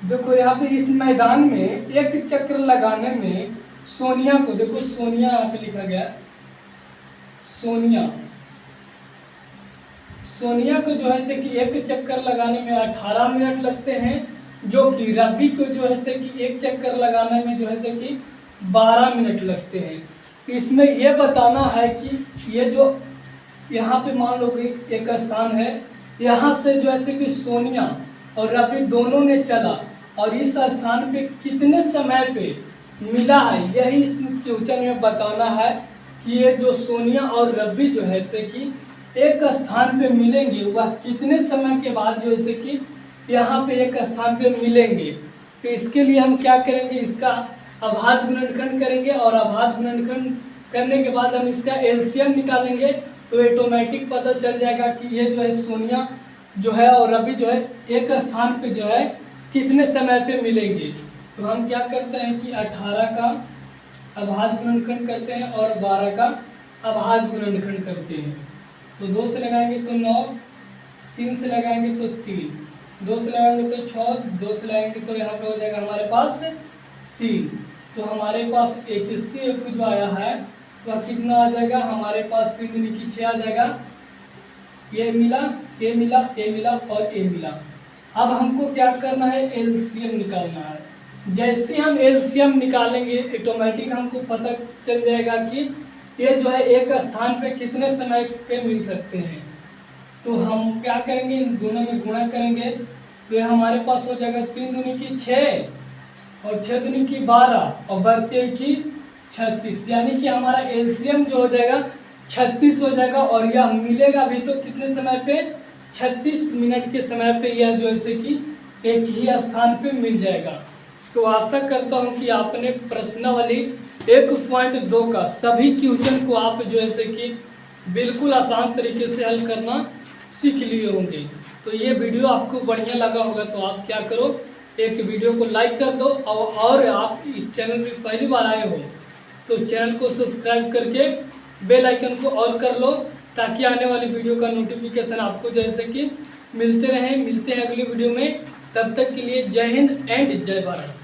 [SPEAKER 1] देखो यहाँ पे इस मैदान में एक चक्कर लगाने में सोनिया को, देखो सोनिया यहाँ पे लिखा गया, सोनिया को जो है से कि एक चक्कर लगाने में 18 मिनट लगते हैं, जो कि रवि को जो है से कि एक चक्कर लगाने में जो है से कि 12 मिनट लगते हैं। तो इसमें यह बताना है कि ये जो यहाँ पे मान लो कि एक स्थान है, यहाँ से जो है से कि सोनिया और रवि दोनों ने चला और इस स्थान पे कितने समय पे मिला है, यही इस क्वेश्चन में बताना है कि ये जो सोनिया और रवि जो है से कि एक स्थान पे मिलेंगे वह कितने समय के बाद जो है कि यहाँ पे एक स्थान पे मिलेंगे। तो इसके लिए हम क्या करेंगे, इसका अभाज्य गुणनखंड करेंगे और अभाज्य गुणनखंड करने के बाद हम इसका एलसीएम निकालेंगे। तो ऑटोमेटिक पता चल जाएगा कि ये जो है सोनिया जो है और रवि जो है एक स्थान पे जो है कितने समय पे मिलेंगे। तो हम क्या करते हैं कि 18 का अभाज्य गुणनखंड करते हैं और 12 का अभाज्य गुणनखंड करते हैं। तो 2 से लगाएंगे तो 9, 3 से लगाएंगे तो 3, 2 से लगाएंगे तो 6, 2 से लगाएंगे तो यहाँ पे हो जाएगा हमारे पास 3। तो हमारे पास HCF जो आया है वह कितना आ जाएगा, हमारे पास 3 दूनी की 6 आ जाएगा। ये मिला, ये मिला, ये मिला और ये मिला। अब हमको क्या करना है, एलसीएम निकालना है। जैसे हम एलसीएम निकालेंगे ऑटोमेटिक हमको पता चल जाएगा कि ये जो है एक स्थान पे कितने समय पे मिल सकते हैं। तो हम क्या करेंगे, इन दोनों में गुणा करेंगे तो ये हमारे पास हो जाएगा 3 दूनी की 6 और 6 दूनी की 12 और बढ़ते की 36, यानी कि हमारा एलसीएम जो हो जाएगा 36 हो जाएगा। और यह मिलेगा भी तो कितने समय पे, 36 मिनट के समय पे यह जो है कि एक ही स्थान पे मिल जाएगा। तो आशा करता हूं कि आपने प्रश्नावली 1.2 का सभी क्वेश्चन को आप जो है कि बिल्कुल आसान तरीके से हल करना सीख लिए होंगे। तो ये वीडियो आपको बढ़िया लगा होगा तो आप क्या करो, एक वीडियो को लाइक कर दो और आप इस चैनल में पहली बार आए हो तो चैनल को सब्सक्राइब करके बेल आइकन को ऑल कर लो, ताकि आने वाली वीडियो का नोटिफिकेशन आपको जैसे कि मिलते रहें। मिलते हैं अगली वीडियो में, तब तक के लिए जय हिंद एंड जय भारत।